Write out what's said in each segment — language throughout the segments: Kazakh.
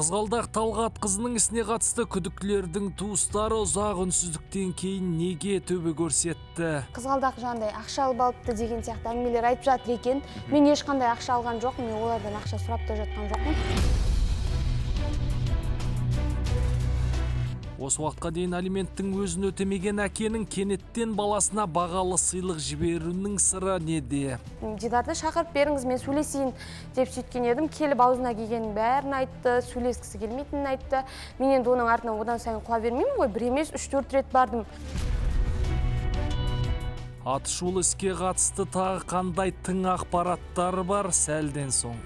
Қызғалдақ Талғат қызының ісіне қатысты күдіктілердің туыстары ұзақ үнсіздіктен кейін неге төбе көрсетті? Қызғалдақ жандай ақша алып алыпты деген сияқты әңгімелер айтып жатыр екен. Мен ешқандай ақша алған жоқпын, мен олардан ақша сұрап та жатқан жоқпын. Осы уақытқа дейін алименттің өзін өтемеген әкенің кенеттен баласына бағалы сыйлық жіберуінің сыры неде? Дидарды шақырып беріңіз, мен сөйлесейін деп сөйткен едім. Келіп аузына келгеннің бәрін айтты, сөйлескісі келмейтінін айтты. Мен енді оның артынан одан сайын қуа бермеймін ғой, бір емес 3-4 рет бардым. Атышулы іске қатысты тағы қандай тың ақпараттар бар, сәлден соң.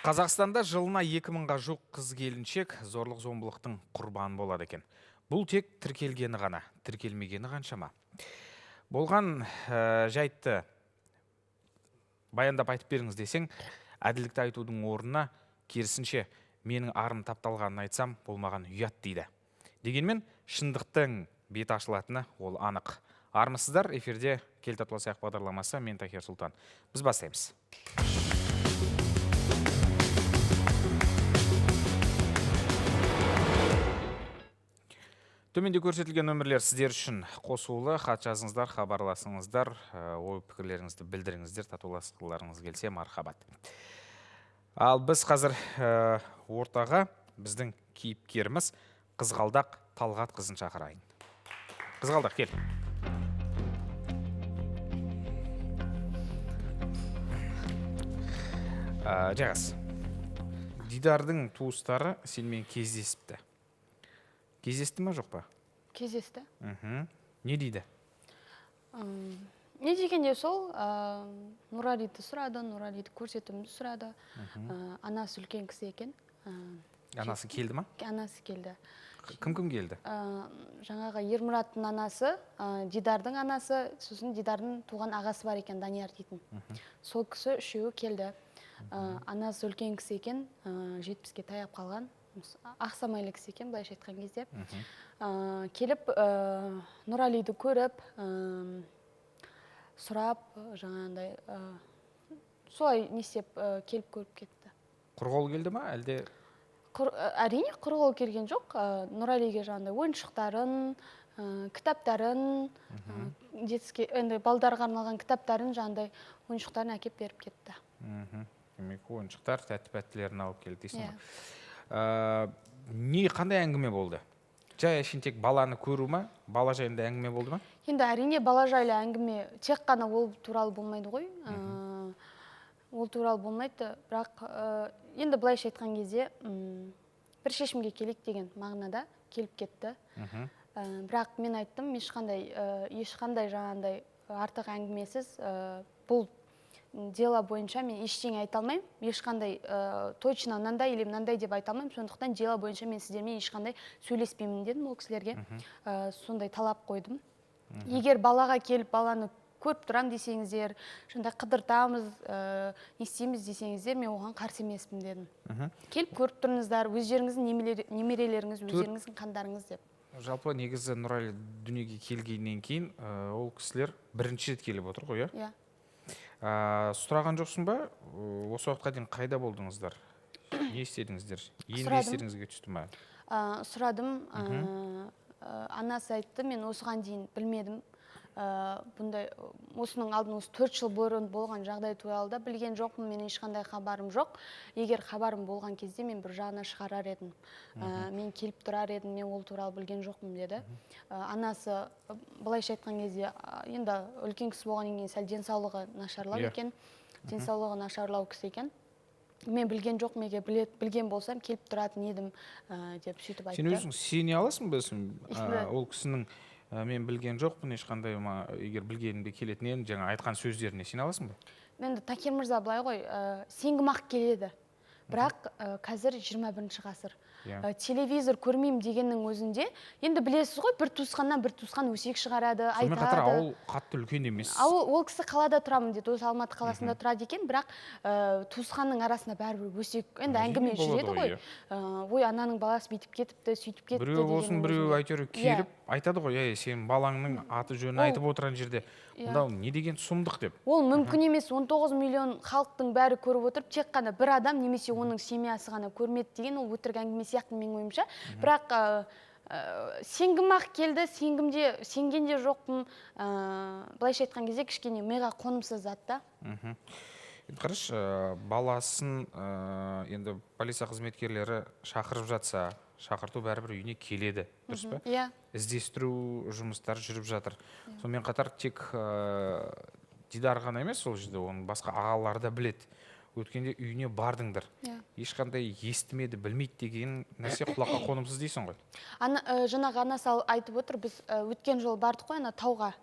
Қазақстанда жылына 2000-ға жуық қыз келіншек зорлық-зомбылықтың құрбаны болады екен. Бұл тек тіркелгені ғана, тіркелмегені қаншама. Болған жайтты баяндап айтып беріңіз десең, әділдікті айтудың орнына керісінше менің арым тапталғанын айтсам, болмаған ұят дейді. Дегенмен, шындықтың беті ашылатыны ол анық. Армысыздар, эфирде Кел татуласайық бағдарламасы, мен Тахир Сұлтан. Біз бастаймыз. Төменде көрсетілген нөмірлер сіздер үшін қосулы, хат жазыңыздар, хабарласыңыздар, ой пікірлеріңізді білдіріңіздер, татуласқыларыңыз келсе мархабат. Ал біз қазір ортаға біздің кейіпкеріміз Қызғалдақ Талғат қызын шақырайын. Қызғалдақ, кел. Жағас, Дидардың туыстары сенімен кездесіпті. Кездесті ма жоқ па? Кездесті. Не дейді? Не дегенде сол, Нұралиді сұрады, Нұралиді көрсетімді сұрады. Анасы үлкен кісі екен. Анасы келді ма? Анасы келді. Кім келді? Жаңағы Ермұраттың анасы, Дидардың анасы, сосын Дидардың туған ағасы бар екен, Данияр дейтін. Сол кісі үшеуі келді. Анасы үлкен кісі екен, 70-ке таяп қалған. Ақсамайлы кісі екен, былайша айтқан кезде. Келіп, Нұралиді көріп, сұрап, жаңағындай, солай несеп келіп көріп кетті. Құрғол келді ма, әлде? Әрине, құрғол келген жоқ. Нұралиге жаңағындай ойыншықтарын, кітаптарын, балдарға арналған кітаптарын, жаңағындай ойыншықтарын әкеп беріп кетті. Демек, ойыншықтар, тәтті-пәттілерін алып келді дейсің ба? Қандай әңгіме болды? Жай әшін тек баланы көру ма? Бала жайында әңгіме болды ма? Енді әрине бала жайлы әңгіме тек қана ол туралы болмайды ғой. Ол туралы болмайды, бірақ енді былайша айтқан кезде бір шешімге келейік деген мағынада келіп кетті. Бірақ мен айттым, ешқандай жаңағындай артық әңгімесіз бұл дела бойынша мен ештеңе айта алмаймын, ешқандай точно мынандай или мынандай деп айта алмаймын, сондықтан дела бойынша мен сіздермен ешқандай сөйлеспеймін дедім ол кісілерге. Сондай талап қойдым. Егер балаға келіп баланы көріп тұрам десеңіздер, сонда қыдыртамыз, не істейміз десеңіздер, мен оған қарсы емеспін дедім. Келіп көріп тұрыңыздар, өздеріңіздің немерелеріңіз, өздеріңіздің қандарыңыз деп. Жалпы негізі Нұрали дүниеге келгеннен кейін ол кісілер бірінші рет келіп отыр ғой, иә? Сұраған жоқсың ба? Осы уақытқа дейін қайда болдыңыздар? Не істедіңіздер? Енді естеріңізге түсті ма? Сұрадым. Анасы айтты, мен осыған дейін білмедім. Осының алдын осы 4 жыл бұрын болған жағдай туралы да білген жоқпын, мен ешқандай хабарым жоқ. Егер хабарым болған кезде мен бір жағына шығарар едім. Мен келіп тұрар едім, мен ол туралы білген жоқпын деді. Анасы былайша айтқан кезде, енді үлкен кісі болғаннан кейін сәл денсаулығы нашарлау екен. Денсаулығы нашарлау кісі екен. Мен білген жоқ, меге білген болсам келіп тұратын едім деп сөйтіп айтты. Сен өзің сене аласың ба ол кісінің мен білген жоқпын, ешқандай егер білгенімде келетінен жаңа айтқан сөздеріне сене аласың ба? Енді Такир мырза былай ғой, сенгім ақ келеді. Бірақ қазір 21-ші ғасыр. телевизор көрмеймін дегеннің өзінде, енді білесіз ғой, бір туысқаннан бір туысқан өсек шығарады, сонымен қатар айтады. ауыл қатты үлкен емес. Ол кісі қалада тұрамын дейді, осы Алматы қаласында тұрады екен, бірақ туысқанның арасында бәрібір өсек, енді әңгіме жүреді ғой. Ой, ананың баласы бүйтіп кетіпті, сөйтіп кетіпті Біреу болсын, біреу әйтеуір келіп айтады ғой, сенің балаңның аты жөнін айтып отырған жерде. Онда не деген сұмдық деп. Ол мүмкін емес, 19 миллион халықтың бәрі көріп отырып, тек қана бір адам немесе оның семьясы ғана көрмеді деген ол өтірік әңгіме сияқты менің ойымша. Бірақ сенгім-ақ келді, сенгенде жоқпын. Былайша айтқан кезде кішкене миға қонымсыз зат та. Қараш, баласын енді полиция қызметкерлері шақырып жатса, шақырту бәрібір үйіне келеді, дұрыс па? Иә. Іздестіру жұмыстары жүріп жатыр. Сонымен қатар тек Дидар ғана емес, сол жерде оның басқа ағалары да біледі. Өткенде үйіне бардыңдар. Ешқандай естімеді, білмейді деген нәрсе құлаққа қонымсыз дейсің ғой. Жаңағы анасы айтып отыр, біз өткен жол бардық қой, тауға.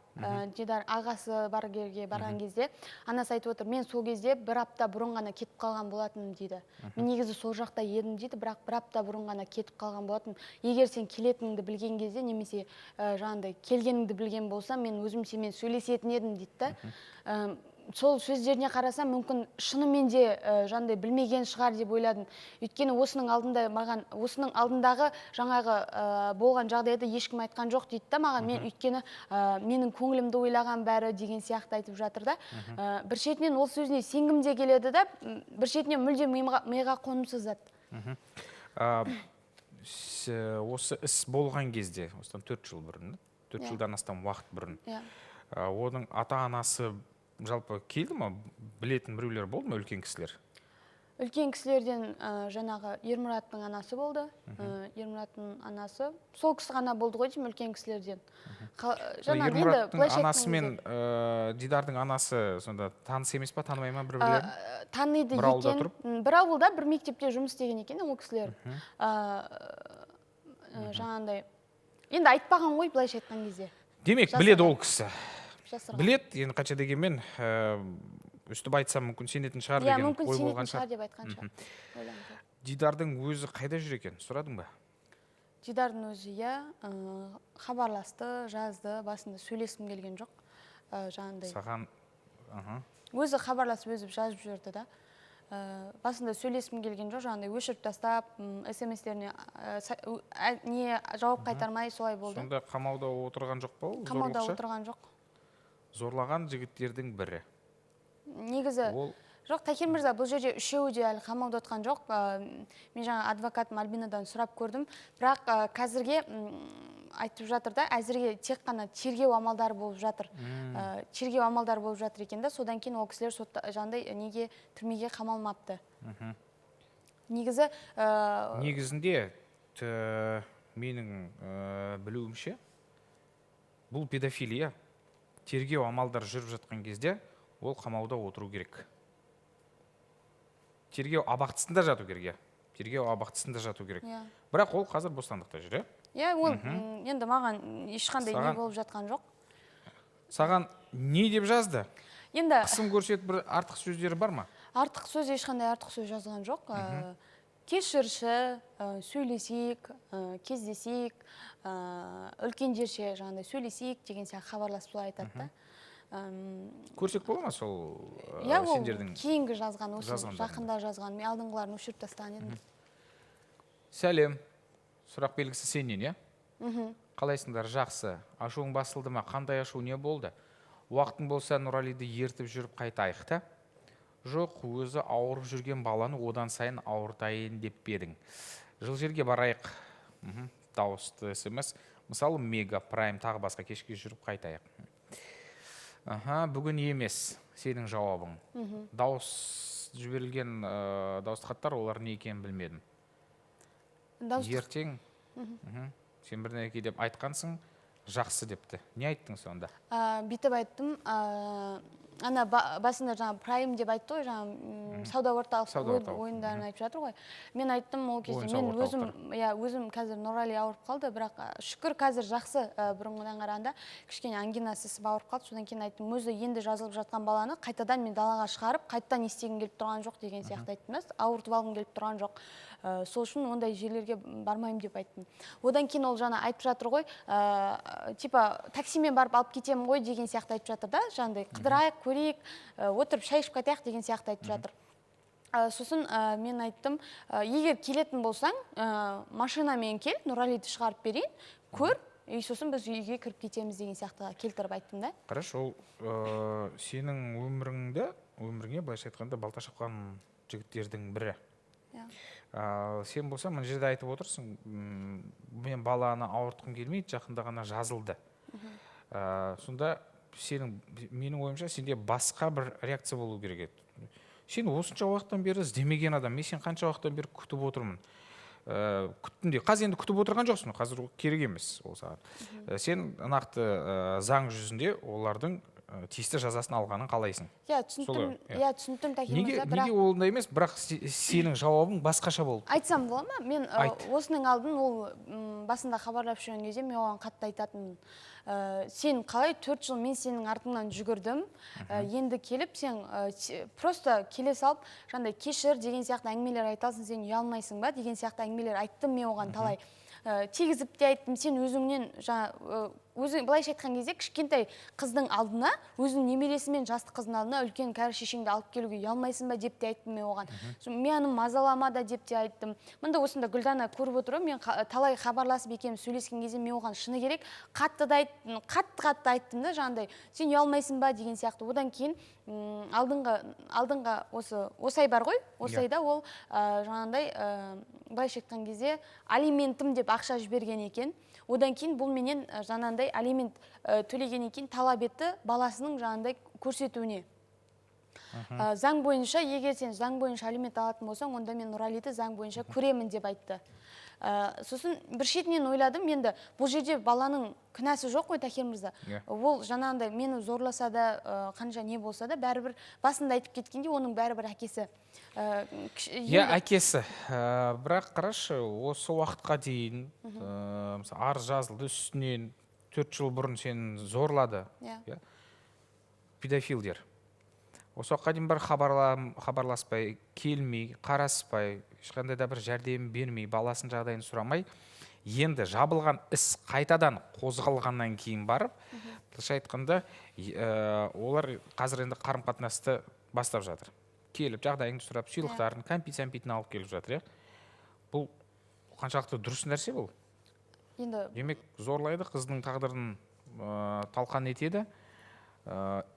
Дидар ағасы барған кезде, анасы айтып отыр, мен сол кезде бір апта бұрын ғана кетіп қалған болатыным дейді. Мен негізі сол жақта едім дейді, бірақ бір апта бұрын ғана кетіп қалған болатыным. Егер сен келетініңді білген кезде, немесе жаңағыдай келгеніңді білген болса, мен өзім сенімен сөйлесетін едім дейді. Сол сөздеріне қарасам, мүмкін шынымен де жаңағыдай білмеген шығар деп ойладым. Өйткені осының алдындағы жаңағы болған жағдайды ешкім айтқан жоқ дейді да маған. Мен өйткені менің көңілімді ойлаған бәрі деген сияқты айтып жатыр да. Бір шетінен ол сөзіне сенгім де келеді да, бір шетінен мүлде миға қонымсыз зат. Осы іс болған кезде, осыдан 4 жыл бұрын, 4 жылдан астам уақыт бұрын, оның ата-анасы жалпы келді ма? Білетін біреулер болды ма, үлкен кісілер? Үлкен кісілерден жаңағы Ермұраттың анасы болды. Ермұраттың анасы. Сол кісі ғана болды ғой деймін үлкен кісілерден. Ермұраттың анасы мен Дидардың анасы сонда таныс емес па, танымай ма бір-бірлерін? Таниды екен. Бір ауылда, бір мектепте жұмыс істеген екен ол кісілер. Жаңағындай. Енді айтпаған ғой былайша айтқан кезде. Демек, біледі ол кісі. Білет, енді қанша дегенмен үстіп айтсам мүмкін сенетін шығар деген ой болған шығар. Деп айтқан Дидардың өзі қайда жүр екен, сұрадың ба? Дидардың өзі хабарласты, жазды, басында сөйлескім келген жоқ. Саған өзі хабарласып, өзі жазып жүрді да. Басында сөйлескім келген жоқ, жаңағыдай өшіріп тастап, SMS-леріне жауап қайтармай солай болды. Сонда қамауда отырған жоқ па? Қамауда отырған жоқ. Зорлаған жігіттердің бірі. Негізі, жоқ, Тахир мырза, бұл жерде үшеуі де әлі қамауда отқан жоқ. Мен жаңа адвокатым Альбинадан сұрап көрдім. Бірақ қазірге айтып жатыр да, әзірге тек қана тергеу амалдары болып жатыр. Тергеу амалдары болып жатыр екен да, содан кейін ол кісілер жаңағыдай неге түрмеге қамалмапты. Негізінде менің білуімше, бұл педофилия. Тергеу амалдар жүріп жатқан кезде ол қамауда отыру керек. Тергеу абақтысында жату керек. Тергеу абақтысында жату керек. Бірақ ол қазір бостандықта жүр, ол енді маған ешқандай не болып жатқан жоқ. Саған не деп жазды? Енді қысым көрсетіп бір артық сөздері бар ма? Артық сөз, ешқандай артық сөз жазған жоқ. Кешірші, сөйлесейік, кездесейік, үлкендерше жаңағыдай сөйлесейік деген сияқты хабарласып солай айтады да. Көрсек бола ма сол Ол сендердің? кейінгі жазған, осы жақында жазған, мен алдыңғыларын өшіріп тастаған едім. Сәлем, сұрақ белгісі сенен, қалайсыңдар, жақсы? Ашуың басылды ма? Қандай ашу, не болды? Уақытың болса Нұралиді ертіп жүріп қайтайық та? Жоқ, өзі ауырып жүрген баланы одан сайын ауыртайын деп бердің. Жыл жерге барайық. Дауысты SMS. Мысалы, Мега, Прайм, тағы басқа кешке жүріп қайтайық. Бүгін емес, сенің жауабың. Дауыс жіберілген дауысты хаттар, олар не екенін білмедім. Ертең, сен бір нәрсе деп айтқансың, жақсы депті. Не айттың сонда? Бүйтіп айттым, ана басында жаңа прайм деп айтты ғой, жаңа сауда орталық ойындарын айтып жатыр ғой. Мен айттым ол кезде, мен өзім қазір Нұрали ауырып қалды, бірақ шүкір қазір жақсы, бұрынғыдан қарағанда кішкене ангинасы сып ауырып қалды. Содан кейін айттым, өзі енді жазылып жатқан баланы қайтадан мен далаға шығарып, қайтадан істегім келіп тұрған жоқ деген сияқты айттым. Ауыртып алғым келіп тұрған жоқ. Сол үшін ондай жерлерге бармаймын деп айттым. Одан кейін ол жаңа айтып жатыр ғой, типа таксимен барып алып кетемін ғой деген сияқты айтып жатыр да, жаңағыдай қыдырайық, көрейік, отырып шай ішіп кетейік деген сияқты айтып жатыр. Сосын мен айттым, егер келетін болсаң, машинамен кел, Нұралиді шығарып берейін, көр, сосын біз үйге кіріп кетеміз деген сияқты келтіріп айттым да. Қараш, ол сенің өміріңе былайша айтқанда балта шапқан жігіттердің бірі. Сен болса, мына жерде айтып отырсың, мен баланы ауыртқым келмейді, жақында ғана жазылды. Сонда менің ойымша сенде басқа бір реакция болу керек еді. Сен осынша уақыттан бері іздемеген адам, мен сен қанша уақыттан бері күтіп отырмын. Күттім де, қазір енді күтіп отырған жоқсың, қазір керек емес ол саған. Сен нақты заң жүзінде олардың тиісті жазасын алғанын қалайсың? Түсінтім Тахир мырза. Неге ондай емес, бірақ сенің жауабың басқаша болды? Айтсам бола ма? Мен осының алдын ол басында хабарлап жүрген кезде мен оған қатты айтатынмын. Сен қалай 4 жыл мен сенің артыңнан жүгірдім, енді келіп сен просто келе салып, жаңағыдай кешір деген сияқты әңгімелер айтасың, сен ұялмайсың ба деген сияқты әңгімелер айттым мен оған талай. Тегізіп те айттым, сен өзіңнен өзің былайша айтқан кезде кішкентай қыздың алдына, өзінің немересімен жасты қыздың алдына үлкен кәрі шешеңді алып келуге ұялмайсың ба деп те айттым мен оған. Мені мазалама да деп те айттым. Мында осында Гүлдана көріп отырып, мен талай хабарласып екеуміз сөйлескен кезде мен оған шыны керек қатты айттым да, жаңағыдай сен ұялмайсың ба деген сияқты. Одан кейін алдыңға осы ай бар ғой, осы айда ол жаңағыдай былайша айтқан кезде алиментім деп ақша жіберген екен. Одан кейін бұл менен жаңағыдай алимент төлегеннен кейін талап етті баласының жаңағыдай көрсетуіне. Заң бойынша, егер сен заң бойынша алимент алатын болсаң, онда мен Нұралиді заң бойынша көремін деп айтты. Сосын бір шетінен ойладым, енді бұл жерде баланың күнәсі жоқ қой, Тахир мырза. Ол жаңағыдай мені зорласа да, қанша не болса да, бәрібір басында айтып кеткенде оның бәрібір әкесі. Әкесі. Бірақ қарашы, осы уақытқа дейін арыз жазылды, үстінен 4 жыл бұрын сен зорлады. Педофилдер. Осы уақытқа дейін бір хабарласпай, келмей, қараспай, ешқандай да бір жәрдем бермей, баласын жағдайын сұрамай, енді жабылған іс қайтадан қозғалғаннан кейін барып, былайша айтқанда, олар қазір енді қарым-қатынасты бастап жатыр. Келіп, жағдайыңды сұрап, сыйлықтарын, кәмпит-сәмпитін алып келіп жатыр. Бұл қаншалықты дұрыс нәрсе бұл? Демек, зорлайды, қыздың тағдырын талқан етеді,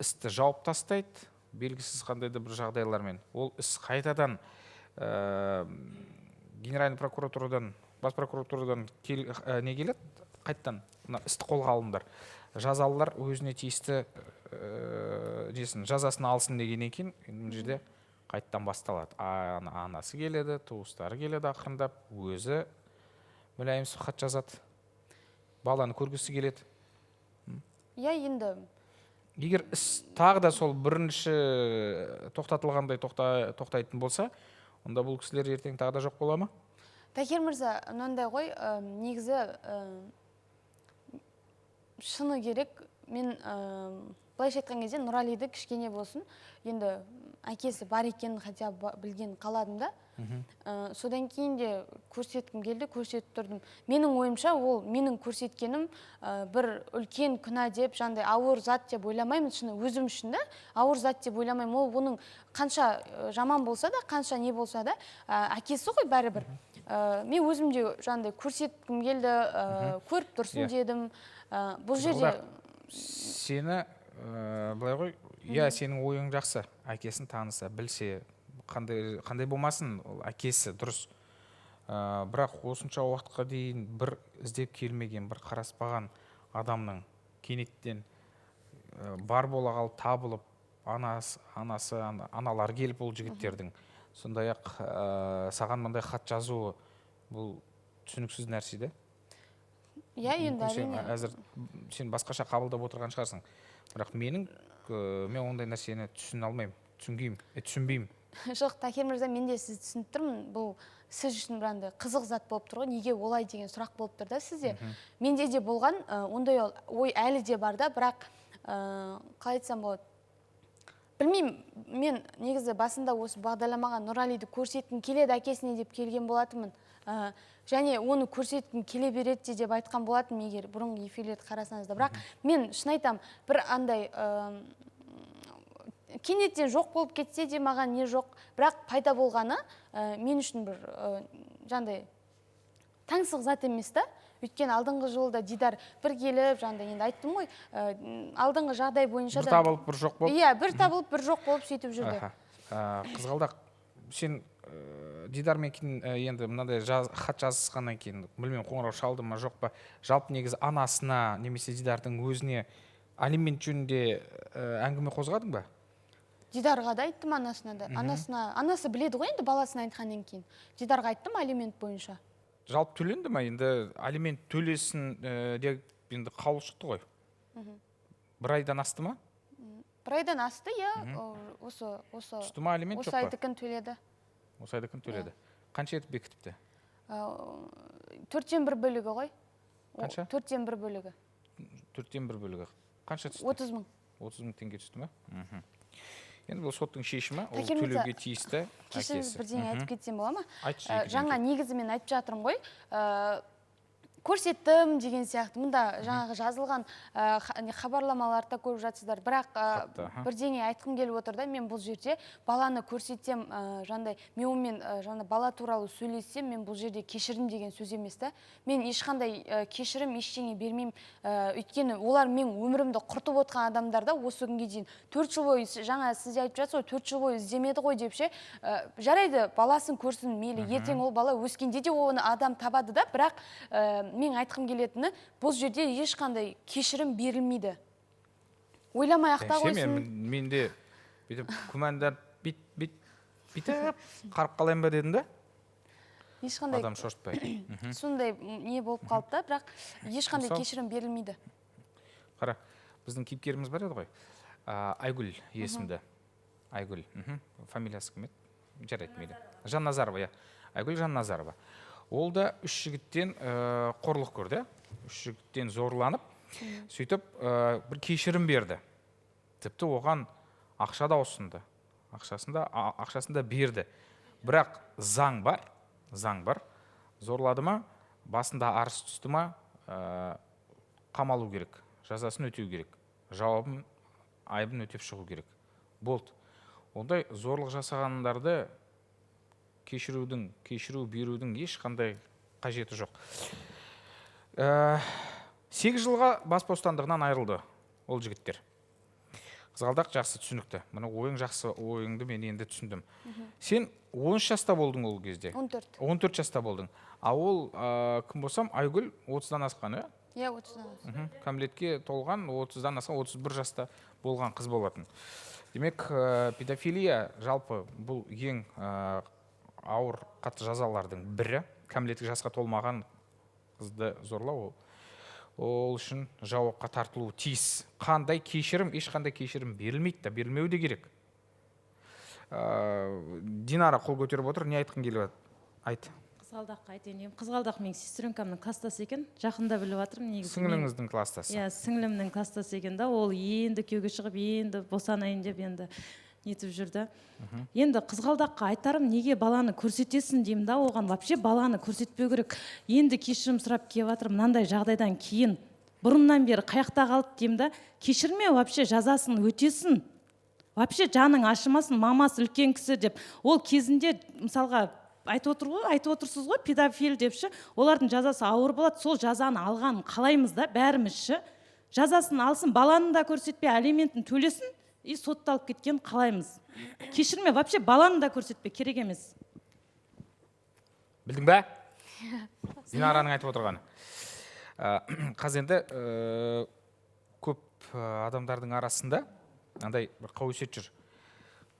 істі жауып тастайды, белгісіз қандай да бір жағдайлармен. Ол іс қайтадан Генеральный прокуратурадан, бас прокуратурадан не келеді? Қайттан істі қолға алыңдар. Жазалылар өзіне тиісті жазасын алсын дегеннен кейін, жерде қайттан басталады. Анасы келеді, туыстары келеді ақырындап, өзі мүләйім хат жазады. Баланы көргісі келеді. Енді Егер іс тағы да сол бірінші тоқтатылғандай тоқтайтын болса, онда бұл кісілер ертең тағы да жоқ бола ма? Тахир мырза, мынандай ғой, негізі шыны керек, мен былайша айтқан кезде Нұралиді кішкене болсын, енді әкесі бар екенін хотя білген қаладым да. Содан кейін де көрсеткім келді, көрсетіп тұрдым. Менің ойымша, ол менің көрсеткенім бір үлкен күнә деп, жаңағыдай ауыр зат деп ойламаймын, шыны өзім үшін да, ауыр зат деп ойламаймын. Ол оның қанша жаман болса да, қанша не болса да, әкесі ғой бәрібір. Мен өзімде жаңағыдай көрсеткім келді, көріп тұрсын дедім. Бұл жерде сені былай ғой, сенің ойың жақсы, әкесін таныса, білсе, қандай болмасын, әкесі дұрыс. Бірақ осынша уақытқа дейін бір іздеп келмеген, бір қараспаған адамның кенеттен бар бола қалып табылып, аналар келіп ол жігіттердің, сондай-ақ саған мындай хат жазуы, бұл түсініксіз нәрсе де? Иә, енді мүмкін сен әрине. әзір сен басқаша қабылдап отырған шығарсың. Бірақ мен ондай нәрсені түсінбеймін. Жоқ, Такир мырза, мен де сізді түсініп тұрмын. Бұл сіз үшін бір андай қызық зат болып тұр ғой. Неге олай деген сұрақ болып тұр да сізде. Менде де болған, ондай ой әлі де бар да, бірақ қалай айтсам болады. Білмеймін, мен негізі басында осы бағдарламаға Нұралиді көрсеткім келеді әкесіне деп келген болатынмын. Және оны көрсеткім келе береді деп айтқан болатынмын, егер бұрынғы эфирлерді қарасаңыздар. Бірақ мен шын айтам, бір андай кенеттен жоқ болып кетсе де маған не жоқ, бірақ пайда болғаны мен үшін бір жаңағыдай таңсық зат емес та. Өйткені алдыңғы жылда Дидар бір келіп, жаңағыдай енді айттым ғой, алдыңғы жағдай бойынша бір табылып бір жоқ болып. Иә, бір табылып бір жоқ болып сөйтіп жүрді. Қызғалдақ, сен Дидармен кейін енді мынандай хат жазысқаннан кейін, білмеймін, қоңырау шалды ма жоқ па, жалпы негізі анасына немесе Дидардың өзіне алимент жөнінде әңгіме қозғадың ба? Дидарға да айттым, анасына да. Анасы біледі ғой енді баласына айтқаннан кейін. Дидарға айттым алимент бойынша. Жалпы төленді ма? Енді алимент төлесін деп енді қаулы шықты ғой. Бір айдан асты ма? Бір айдан асты, иә. Түсті ма алимент жоқ па? Осы айдыкін төледі. Осы айдыкін төледі. Қанша етіп бекітіпті? 4/1 бөлігі ғой. Қанша? 4/1 бөлігі. 4/1 бөлігі. Қанша түсті? 30 мың. 30 мың теңге түсті ма? Енді бұл соттың шешімі, ол төлеуге тиісті әкесі. Кешіріңіз, бірдеңе айтып кетсем бола ма? Айтшы. Жаңа негізі мен айтып жатырмын ғой. Көрсеттім деген сияқты. Мұнда жаңағы жазылған хабарламаларда көріп жатсыздар. Бірақ бірдеңе айтқым келіп отыр да, мен бұл жерде баланы көрсетсем, жаңағыдай мен онымен жаңа бала туралы сөйлессем, мен бұл жерде кешірім деген сөз емес та. Мен ешқандай кешірім ештеңе бермеймін. Өйткені олар мен өмірімді құртып отқан адамдар да осы күнге дейін 4 жыл бойы, жаңа сіз айтып жатсыз ғой, 4 жыл бойы іздемеді ғой деп ше. Жарайды, баласын көрсін, мейлі, ертең ол бала өскенде де оны адам табады да, бірақ мен айтқым келетіні, бұл жерде ешқандай кешірім берілмейді. Ойламай ақта қойсын. Мен де бүйтіп күмәндар бүйтіп қарып қалайын ба дедім да? Ешқандай адам шошытпай. Сондай не болып қалды да, бірақ ешқандай кешірім берілмейді. Қара, біздің кейіпкеріміз бар еді ғой. Айгүл есімді. Айгүл. Фамилиясы кім еді? Жарайды, мейлі. Жанназарова, иә. Айгүл Жанназарова. Ол да 3 жігіттен қорлық көрді. 3 жігіттен зорланып, сөйтіп бір кешірім берді. Тіпті оған ақша да ұсынды. Ақшасын да берді. Бірақ заң бар. Зорлады ма, басында арыз түсті ма, қамалу керек, жазасын өтеу керек. Жауабын, айыбын өтеп шығу керек. Болды. Ондай зорлық жасағандарды кешіру берудің ешқандай қажеті жоқ. 8 жылға бас бостандығынан айырылды ол жігіттер. Қызғалдақ, жақсы түсінікті. Мұны ойыңды мен енді түсіндім. Сен 13 жаста болдың ол кезде? 14 жаста болдың. А ол кім болсам, Айгүл 30-дан асқан, иә? Иә, 30-дан асқан. Кәмелетке толған 30-дан асқан, 31 жаста болған қыз болатын. Демек, педофилия жалпы бұл ең ауыр қатты жазалардың бірі. Кәмелеттік жасқа толмаған қызды зорлау, ол үшін жауапқа тартылуы тиіс. Қандай кешірім, ешқандай кешірім берілмейді да, берілмеу де керек. Динара қол көтеріп отыр, не айтқың келіп айт. Қызғалдаққа айтайын. Қызғалдақ менің сестренкамның класстасы екен, жақында біліп жатырмын негізі. Сіңліңіздің класстасы? Иә, сіңлімнің класстасы екен да, ол енді күйеуге шығып, енді босанайын деп енді нетіп жүрді. Енді қызғалдаққа айтарым, неге баланы көрсетесің деймін да, оған вообще баланы көрсетпеу керек. Енді кешірім сұрап келіп жатыр, мынандай жағдайдан кейін бұрыннан бері қаяқта қалды деймін да, кешірме, вообще жазасын өтесін. Вообще жаның ашымасын, мамасы үлкен кісі деп. Ол кезінде мысалға айтып отырсыз ғой, педофил депші, олардың жазасы ауыр болады, сол жазаны алғанын қалаймыз да, бәрімізші. Жазасын алсын, баланы да көрсетпей, алиментін төлесін, и сотталып кеткен қалаймыз. Кешірме, вообще баланы да көрсетпе, керек емес. Білдің бә? Динараның айтып отырғаны. Қазір енді көп адамдардың арасында андай бір қауесет жүр.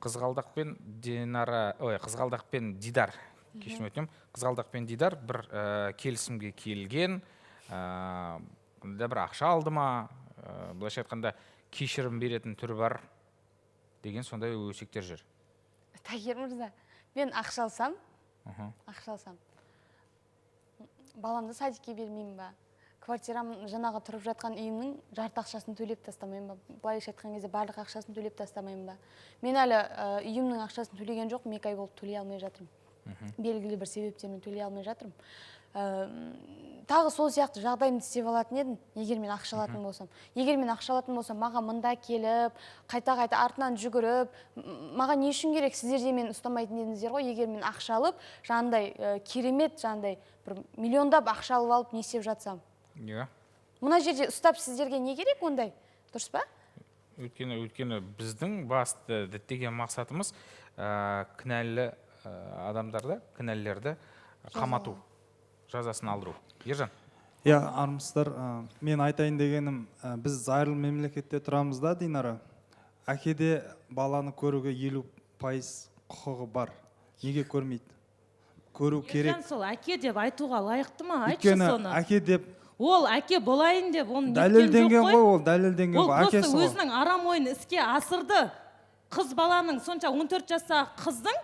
Қызғалдақ пен Дидар, кешірім өтінемін, Қызғалдақ пен Дидар бір келісімге келген, да бір ақша алды ма, былайша айтқанда кешірім беретін түрі бар деген сондай өсектер жүр. Тагир мырза, мен ақша алсам, баламды садикке бермеймін ба? Квартирам жаңағы тұрып жатқан үйімнің жарты ақшасын төлеп тастамайын ба? Былайша айтқан кезде барлық ақшасын төлеп тастамайын ба? Мен әлі үйімнің ақшасын төлеген жоқпын, 2 ай болып төлей алмай жатырмын. Белгілі бір себептермен төлей алмай жатырмын. Тағы сол сияқты жағдайымды істеп алатын едім, егер мен ақша алатын болсам. Егер мен ақша алатын болсам, маған мында келіп, қайта-қайта артынан жүгіріп, маған не үшін керек, сіздер де мен ұстамайтын едіңіздер ғой. Егер мен ақша алып, жаңағыдай керемет, жаңағыдай бір миллиондап ақша алып не істеп жатсам. Мына жерде ұстап сіздерге не керек ондай? Дұрыс па? Өйткені біздің басты діттеген мақсатымыз кінәлі адамдарды, кінәлілерді қамату, жазасын алдыру. Ержан? Армысыздар, мен айтайын дегенім, біз зайырлы мемлекетте тұрамыз да, Динара. Әкеде баланы көруге 50% құқығы бар. Неге көрмейді? Көру керек. Ержан, сол әке деп айтуға лайықты ма? Айтшы соны. Өйткені әке деп Ол әке болайын деп, оны дәлелденген ғой, ол дәлелденген ғой. ғой, әкесі Ол ғой. өзінің арам ойын іске асырды. Қыз баланың, сонша 14 жастағы қыздың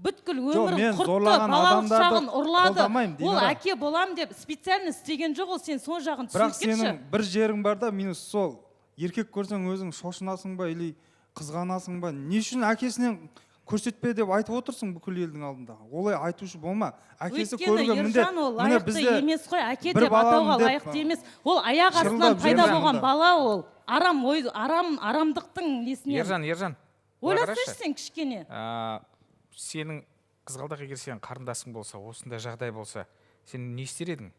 бүткіл өмірін құртты, балалық шағын ұрлады. Ол әке болам деп специально істеген жоқ, ол сен сол жағын түсініп кетші. Бірақ сенің бір жерің бар да, минус сол. Еркек көрсең өзің шошынасың ба, или қызғанасың ба? Не үшін әкесінен көрсетпе деп айтып отырсың бүкіл елдің алдында? Олай айтушы болма. Әкесі көруге міндет. Ержан, ол лайықты емес қой, әке деп атауға лайықты емес. Ол аяқ астынан пайда болған бала, ол арамдықтың несінен. Ержан. Ойласайшы сен кішкене. Сенің қызғалдақ егер сен қарындасың болса, осындай жағдай болса, сен не істер едің?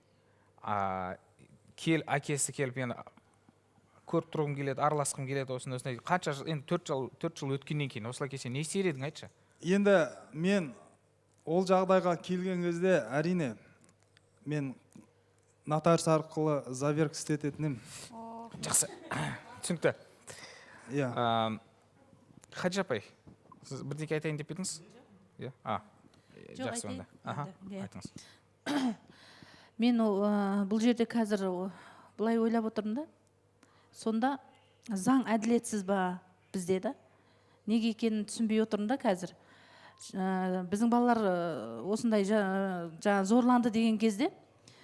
Әкесі келіп, мен көріп тұрғым келеді, араласқым келеді, осындай қанша жыл, енді 4 жыл өткеннен кейін осылай келсе не істер едің, айтшы? Енді мен ол жағдайға келген кезде, әрине мен нотариус арқылы заверк істететінім. Жақсы, түсінікті. Хадижа апай, сіз бірдеңе айтайын деп едіңіз? Жақсы, онда. Айтыңыз. Мен бұл жерде қазір былай ойлап отырмын да. Сонда заң әділетсіз ба бізде да? Неге екенін түсінбей отырмын да қазір. Біздің балалар осындай зорланды деген кезде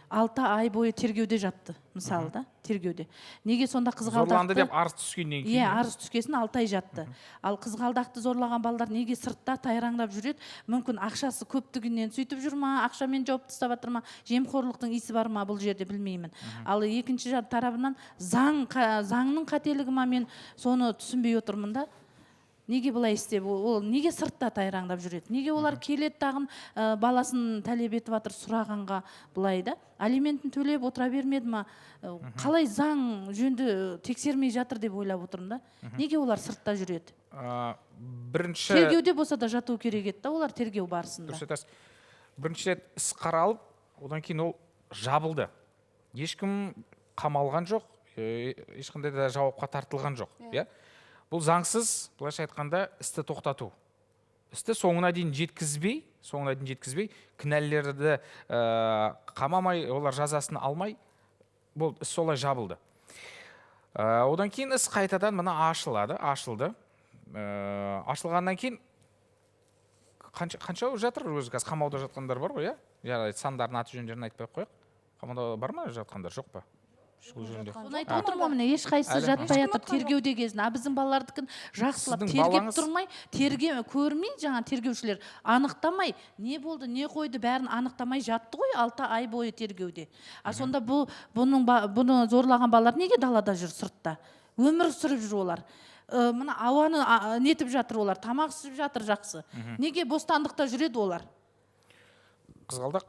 6 ай бойы тергеуде жатты, мысалы да, тергеуде. Неге сонда қызғалдақты... Зорланды деп арыз түскеннен кейін? Арыз түскесін 6 ай жатты. Ал қызғалдақты зорлаған балалар неге сыртта тайраңдап жүреді? Мүмкін ақшасы көптігінен сөйтіп жүр ма, ақшамен жауып тастап жатыр ма, жемқорлықтың иісі бар ма, бұл жерде білмеймін. Ал екінші тарабынан заңның қателігі ма, мен соны түсінбей отырмын да. Неге бұлай істеп, ол неге сыртта тайраңдап жүреді? Неге олар келеді тағын баласын тәлеп етіп жатыр сұрағанға бұлай да? Алиментін төлеп отыра бермеді ма? Қалай заң жөнді тексермей жатыр деп ойлап отырмын да? Неге олар сыртта жүреді? Тергеуде болса да жату керек еді да, олар тергеу барысында. Дұрыс айтасыз. Бірінші рет іс қаралып, одан кейін ол жабылды. Ешкім қамалған жоқ, ешқандай да жауапқа тартылған жоқ. Бұл заңсыз, былайша айтқанда, істі тоқтату. Істі соңына дейін жеткізбей, кінәлілерді қамамай, олар жазасын алмай, бұл іс солай жабылды. Одан кейін іс қайтадан мына ашылды. Ашылғаннан кейін қанша жатыр өзі қазір қамауда жатқандар бар ғой, иә? Сандарын аты жөндерін айтпай қояқ. Қамауда бар ма жатқандар, жоқ па? Соны айтып отырмын, міне ешқайсысы жатпай жатыр тергеуде кезін. Біздің балалардікін жақсылап тергеп тұрмай, көрмей, жаңа тергеушілер анықтамай, не болды, не қойды, бәрін анықтамай жатты ғой 6 ай бойы тергеуде. Сонда бұны зорлаған балалар неге далада жүр сыртта? Өмір сүріп жүр олар. Мына ауаны нетіп жатыр олар, тамақ ішіп жатыр жақсы. Неге бостандықта жүреді олар? Қызғалдақ,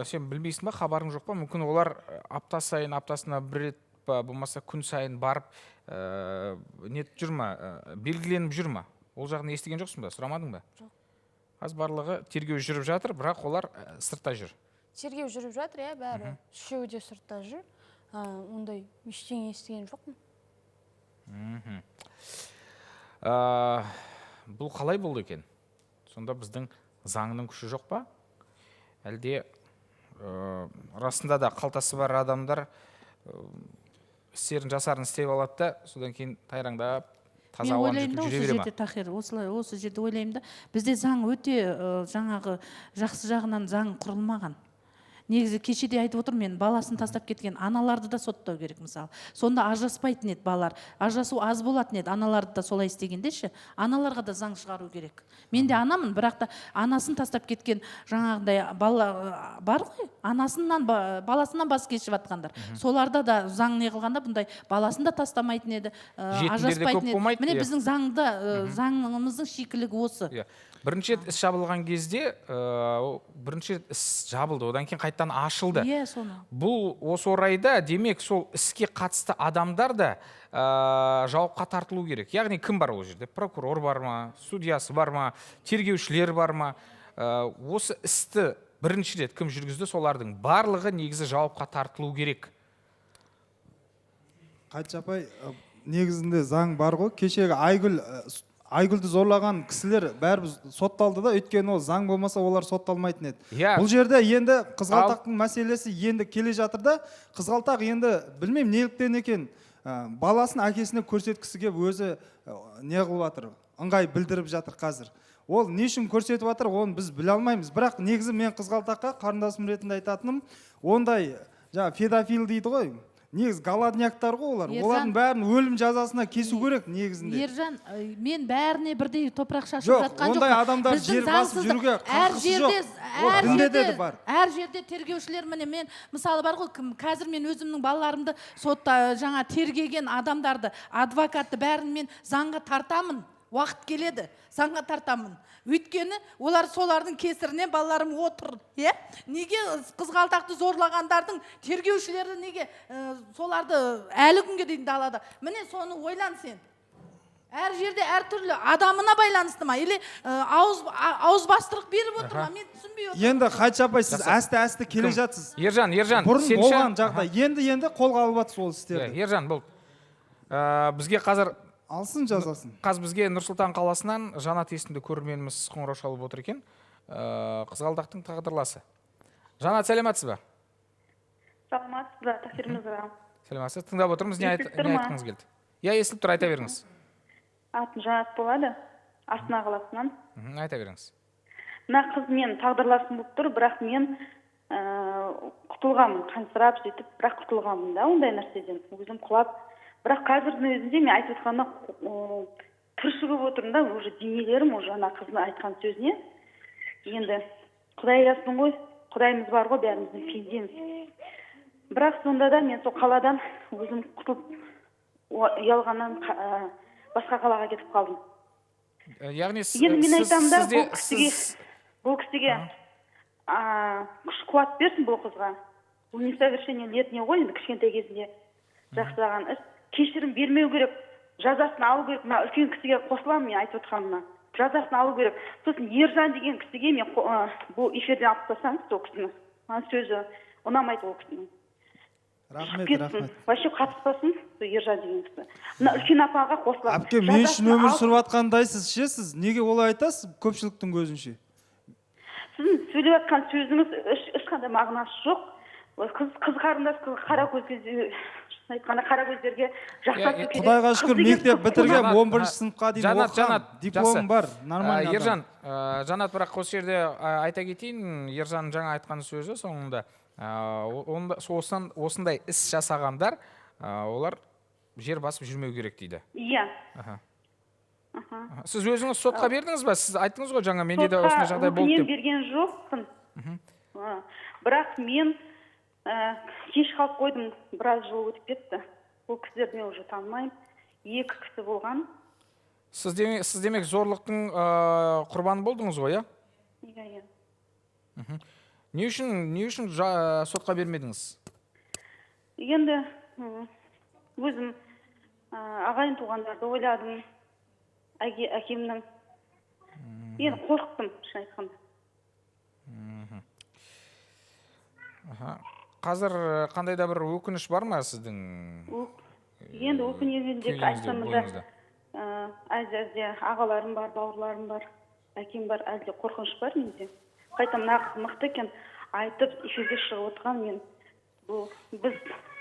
сен білмейсің ба, хабарың жоқ па? Мүмкін олар аптасына бір рет па, болмаса күн сайын барып, нетіп жүр ма, белгіленіп жүр ма? Ол жағын естіген жоқсың ба, сұрамадың ба? Жоқ. Аз барлығы тергеу жүріп жатыр, бірақ олар сыртта жүр. Тергеу жүріп жатыр, бәрі. Үшеуі де сыртта жүр. Ондай ештеңе естіген жоқпын. Бұл қалай болды екен? Сонда біздің заңның күші жоқ па? Әлде расында да қалтасы бар адамдар істерін жасарын істеп алады да содан кейін тайраңдап таза мен ауаны ойлаймын да жұтып осы жүре бере ма? жерде тахир осы жерде ойлаймын да бізде заң өте жаңағы жақсы жағынан заң құрылмаған. Негізі кешеде айтып отырмын мен, баласын тастап кеткен аналарды да соттау керек мысалы. Сонда ажыраспайтын еді балалар. Ажырасу аз болатын еді, аналарды да солай істегендеші. Аналарға да заң шығару керек. Мен де анамын, бірақ та анасын тастап кеткен жаңағыдай бала бар ғой, баласынан бас кешіп жатқандар. Соларда да заң не қылғанда бұндай баласын да тастамайтын еді, ажыраспайтын еді. Міне біздің заңымыздың шикілігі осы. Бірінші рет іс жабылған кезде бірінші рет іс жабылды, одан кейін қайттан ашылды. Иә, соны. Бұл осы орайда демек сол іске қатысты адамдар да жауапқа тартылу керек. Яғни кім бар ол жерде? Прокурор бар ма, судьясы бар ма, тергеушілер бар ма? Осы істі бірінші рет кім жүргізді, солардың барлығы негізі жауапқа тартылу керек. Қайытшы апай, негізінде заң бар ғой. Кешегі Айгүлді зорлаған кісілер бәрі сотталды да, өйткені ол заң болмаса олар сотталмайтын еді. Бұл жерде енді қызғалтақтың мәселесі енді келе жатыр да, қызғалтақ енді білмеймін неліктен екен, баласын әкесіне көрсеткісі келіп өзі не қылып жатыр, ыңғай білдіріп жатыр қазір. Ол не үшін көрсетіп жатыр, оны біз біле алмаймыз. Бірақ негізі мен қызғалтаққа қарындасым ретінде айтатыным, ондай педофил дейді ғой. Негіз голодняктар ғой олар. Олардың бәрін өлім жазасына кесу керек негізінде. Ержан, мен бәріне бірдей топырақ шашып жатқан жоқ. Ондай адамдар жер басып жүруге қақысы жоқ. Әр жерде тергеушілер, міне мен мысалы бар ғой, қазір мен өзімнің балаларымды сотта жаңа тергеген адамдарды, адвокатты бәрін мен заңға тартамын. Уақыт келеді, заңға тартамын. Өйткені олар солардың кесірінен балаларым отыр. Неге қызғалтақты зорлағандардың тергеушілері неге соларды әлі күнге дейін далада? Міне соны ойлан сен. Әр жерде әртүрлі адамына байланысты ма? Или ауыз бастырық беріп отыр ма? Мен түсінбей отырмын. Енді Қайытшы апай, сіз әсті келе жатсыз. Ержан, бұрын болған жағдай, енді қолға алып жатсыз ол істерді. Ержан, бұл бізге қазір алсын жазасын. Қазір бізге Нұр-Сұлтан қаласынан Жанат есімді көрерменіміз қоңырау шалып отыр екен. Қызғалдақтың тағдырласы. Жанат, сәлеметсіз ба? Саламатсыз ба, Тахир мырза? Сәлеметсіз. Тыңдап отырмыз, не айтқыңыз келді? Иә, естіліп тұр, айта беріңіз. Атым Жанат болады, Астана қаласынан. Айта беріңіз. Мына қыз мен тағдырласым болып тұр, бірақ мен құтылғанмын, қансырап сөйтіп, бірақ құтылғанмын да ондай нәрседен. Өзім құлап. Бірақ қазірдің өзінде мен айтып отқанда түршігіп отырмын да, уже денелерім уже ана қыздың айтқан сөзіне. Енді Құдай жазсын ғой, Құдайымыз бар ғой, бәріміздің пендеміз. Бірақ сонда да мен сол қаладан өзім құтылып ұялғаннан басқа қалаға кетіп қалдым. Яғни енді мен айтамын да, бұл кісіге күш қуат берсін бұл қызға. Бұл несовершеннолетний ғой, енді кішкентай кезінде жасаған іс. Кешірім бермеу керек, жазасын алу керек. Мына үлкен кісіге қосыламын мен айтып отқанымна. Жазасын алу керек. Сосын Ержан деген кісіге мен бұл эфирден алып тастаңыз сол кісіні. Маған сөзі ұнамайды ол кісінің. Рахмет. Вообще қатыспасын сол Ержан деген кісі. Мына үлкен апаға қосыламын. Әпке, мен үшін өмір сүріп жатқандайсыз ше, сіз неге олай айтасыз көпшіліктің көзінше? Сіздің сөйлеп жатқан сөзіңіз ешқандай мағынасы жоқ. Қыз қарындас, қара көзге айтқанда қара көздерге жақсарту керек. Құдайға шүкір мектеп бітірген 11-ші сыныпқа дейін оқыған, диплом бар, нормально. Ержан, Жанат, бірақ осы жерде айта кетейін, Ержан жаңа айтқан сөзі соңында осындай іс жасағандар, олар жер басып жүрмеу керек дейді. Иә. Сіз өзіңіз сотқа бердіңіз ба? Сіз айттыңыз ғой жаңа, менде де осындай жағдай болды деп. Сотқа берген жоқпын. Бірақ мен кеш қалып қойдым, біраз жыл өтіп кетті. Бұл кісілерді мен уже танымаймын. 2 кісі болған. Сіз демек зорлықтың құрбаны болдыңыз ғой, иә? Иә. Не үшін сотқа бермедіңіз? Енді өзім ағайын туғандарды ойладым. Әкемнің. Енді қорықтым, шын айтқанда. Қазір қандай да бір өкініш бар ма сіздің? Енді өкінегенде айтсамызда әлде ағаларым бар, бауырларым бар, әкем бар, әлде қорқыныш бар менде. Қайтам мықты екен. айтып эфирге шығып отырған мен біз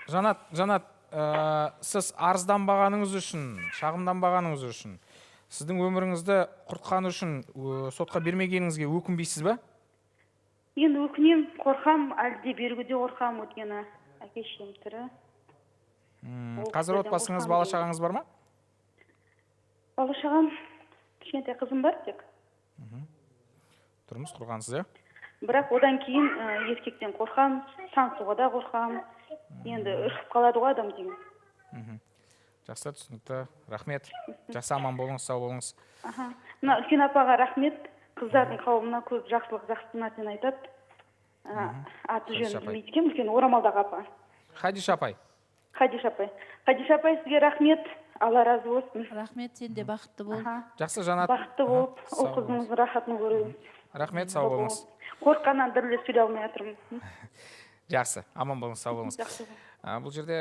Жанат, сіз арызданбағаныңыз үшін, шағымданбағаныңыз үшін, сіздің өміріңізді құртқаны үшін сотқа бермегеніңізге өкінбейсіз ба? енді өкінем, қорқам, әлде беруге де қорқам, өйткені әке шешем тірі. Қазір отбасыңыз, бала шағаңыз бар ма? Бала шағам, кішкентай қызым бар тек. Тұрмыс құрғансыз, Бірақ одан кейін еркектен қорқам, танысуға да қорқам. Енді үркіп қалады ғой адам деген. Жақсы, түсінікті. Рахмет. Жақсы, аман болыңыз, сау болыңыз. Мына үлкен апаға рахмет. Қыздардың қауымына көп жақсылық, жақсы нәрсені айтады. Аты жөнін білмейді екен, үлкен орамалдағы апа. Хадиша апай. Хадиша апай, сізге рахмет. Алла разы болсын. Рахмет, сен де бақытты бол. Жақсы, Жанат. Бақытты болып, ол қызыңыздың рахатын көріңіз. Рахмет, сау болыңыз. Қорыққаннан діріле сөйлей алмай жатырмын. Жақсы, аман болыңыз, сау болыңыз. Жақсы. Бұл жерде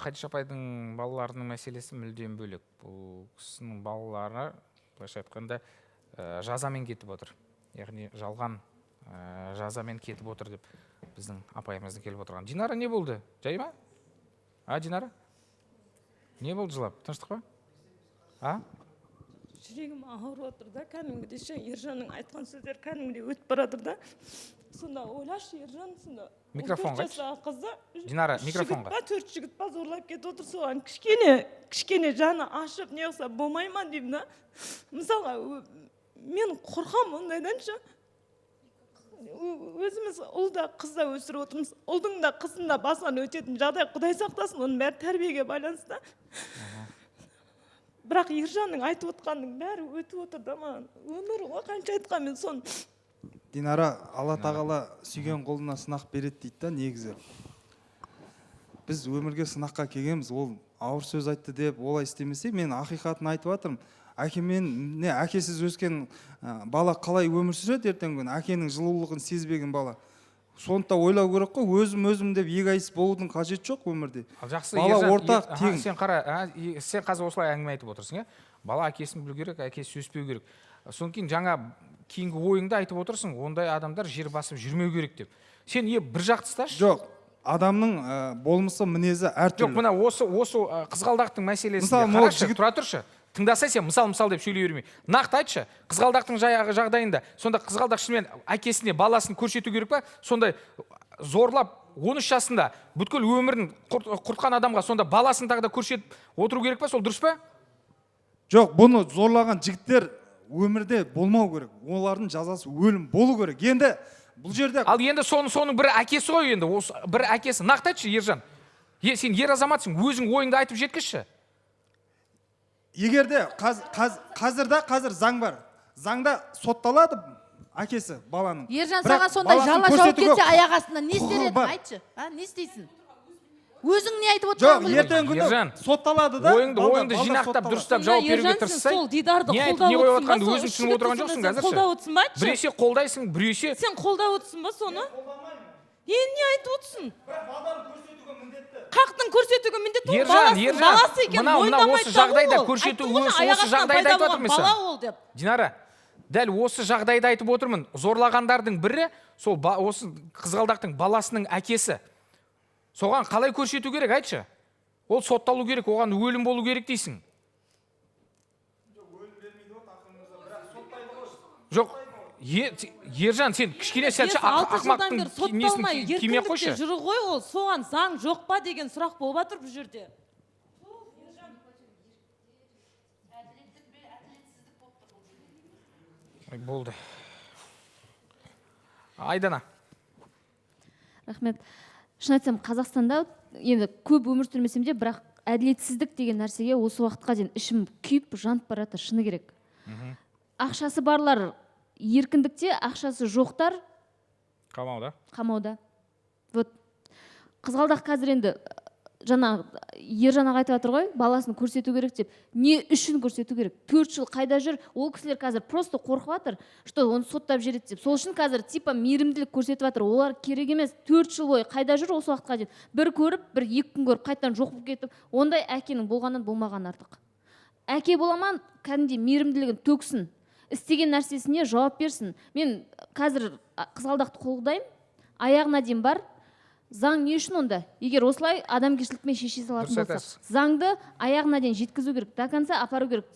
Хадиша апайдың балаларының мәселесі мүлдем бөлек. Бұл кісінің балалары, былайша айтқанда, жазамен кетіп отыр. Яғни жалған жазамен кетіп отыр деп біздің апайымыздың келіп отырған. Динара, не болды? Жай ма? Динара? Не болды, жылап? Тыныштық па? Жүрегім ауырып отыр да, кәдімгідей Ержанның айтқан сөздері кәдімгідей өтіп баратыр да. Сонда ойлашы, Ержан, сонда Микрофонға айтшы. қызды Динара, микрофонға. 4 жігіт па зорлап кетіп отыр, соған кішкене жаны ашып не қылса болмай ма деймін да. Мысалға, мен қорқам ондайданшы. Өзіміз ұлда қызда өсіріп отырмыз. Ұлдың да қыздың да басынан өтетін жағдай, Құдай сақтасын, оның бәрі тәрбиеге байланысты. Бірақ Ержанның айтып отқанның бәрі өтіп отыр да, маған өмір ғой, қанша айтқанмен соны. Динара, Алла тағала сүйген қолына сынақ береді дейді да, негізі. Біз өмірге сынаққа келгенбіз, ол ауыр сөз айтты деп олай істемесе, мен ақиқатын айтып жатырмын. Әкесіз өскен бала қалай өмір сүреді ертең күні, әкенің жылулығын сезбеген бала. Сондықтан ойлау керек қой, өзім деп эгоист болудың қажеті жоқ өмірде. Жақсы, бала ортақ, тең. Сен қара, сен қазір осылай әңгіме айтып отырсың, бала әкесін білу керек, әкесі сөспеу керек. Содан кейін жаңа кейінгі ойыңды айтып отырсың, ондай адамдар жер басып жүрмеу керек деп. Сен бір жақты ұсташы? Жоқ, адамның болмысы, мінезі әртүрлі. Жоқ, мына осы қызғалдақтың мәселесінде қарашы, тұра тұршы. Тыңдаса сен мысал деп сөйлей бермей. Нақты айтшы, қызғалдақтың жағдайында, сонда қызғалдақ шынымен әкесіне баласын көрсету керек па? Сондай зорлап 13 жасында бүткіл өмірін құртқан адамға сонда баласын тағы да көрсетіп отыру керек па? Сол дұрыс па? Жоқ, бұны зорлаған жігіттер өмірде болмау керек. Олардың жазасы өлім болу керек. Енді бұл жерде... Ал енді соның бір әкесі ғой енді. Бір әкесі. Нақты айтшы, Ержан. Сен ер азаматсың, өзің ойыңды айтып жеткізші. Егерде қазір заң бар. Заңда сотталады әкесі баланың. Ержан, саған сондай жала жауып кетсе аяқ астынан не істер едің, айтшы? Не істейсің? Өзің не айтып отырсың? Жоқ, ертең күні сотталады да. Ойыңды жинақтап, дұрыстап жауап беруге тырыссай. Сол Дидарды не қолдап отырсың ба? Өзің түсініп отырған жоқсың қазірше. Қолдап отырсың ба? Біресе қолдайсың, біресе... Сен қолдап отырсың ба соны? Не айтып отырсың? Қақтың көрсетуге міндетті ол баласы екен, мойындамайды осы жағдайда көрсету, осы жағдайда айтып отырмын бала ол деп. Динара, дәл осы жағдайда айтып отырмын. Зорлағандардың бірі, сол осы қызғалдақтың баласының әкесі. Соған қалай көрсету керек, айтшы? Ол сотталу керек, оған өлім болу керек дейсің. Жоқ, Ержан, сен кішкене сәлші ақмақтың несін киме қойшы. Жүрі ғой ол, соған заң жоқ па деген сұрақ болып жатыр бұл жерде. Болды. Айдана. Рахмет. Шын айтсам, Қазақстанда енді көп өмір сүрмесем де, бірақ әділетсіздік деген нәрсеге осы уақытқа дейін ішім күйіп, жанып барады, шыны керек. Ақшасы барлар еркіндікте, ақшасы жоқтар қамауда. Вот қызғалдақ қазір енді жаңа Ержан аға айтып жатыр ғой, баласын көрсету керек деп. Не үшін көрсету керек? 4 жыл қайда жүр? Ол кісілер қазір просто қорқып жатыр, что оны соттап жібереді деп. Сол үшін қазір типа мейірімділік көрсетіп жатыр. Олар керек емес. 4 жыл бойы қайда жүр осы уақытқа дейін? Бір көріп, бір 2 күн көріп, қайтадан жоқ болып кетіп, ондай әкенің болғаннан болмаған артық. Әке боламан кәдімгідей мейірімділігін төксін. Істеген нәрсесіне жауап берсін. Мен қазір қызғалдақты қолдаймын. аяғына дейін бар. Заң не үшін онда? Егер осылай адамгершілікпен шеше салатын Дұрыс болсақ, айтасыз. заңды аяғына дейін жеткізу керек, до конца апару керек.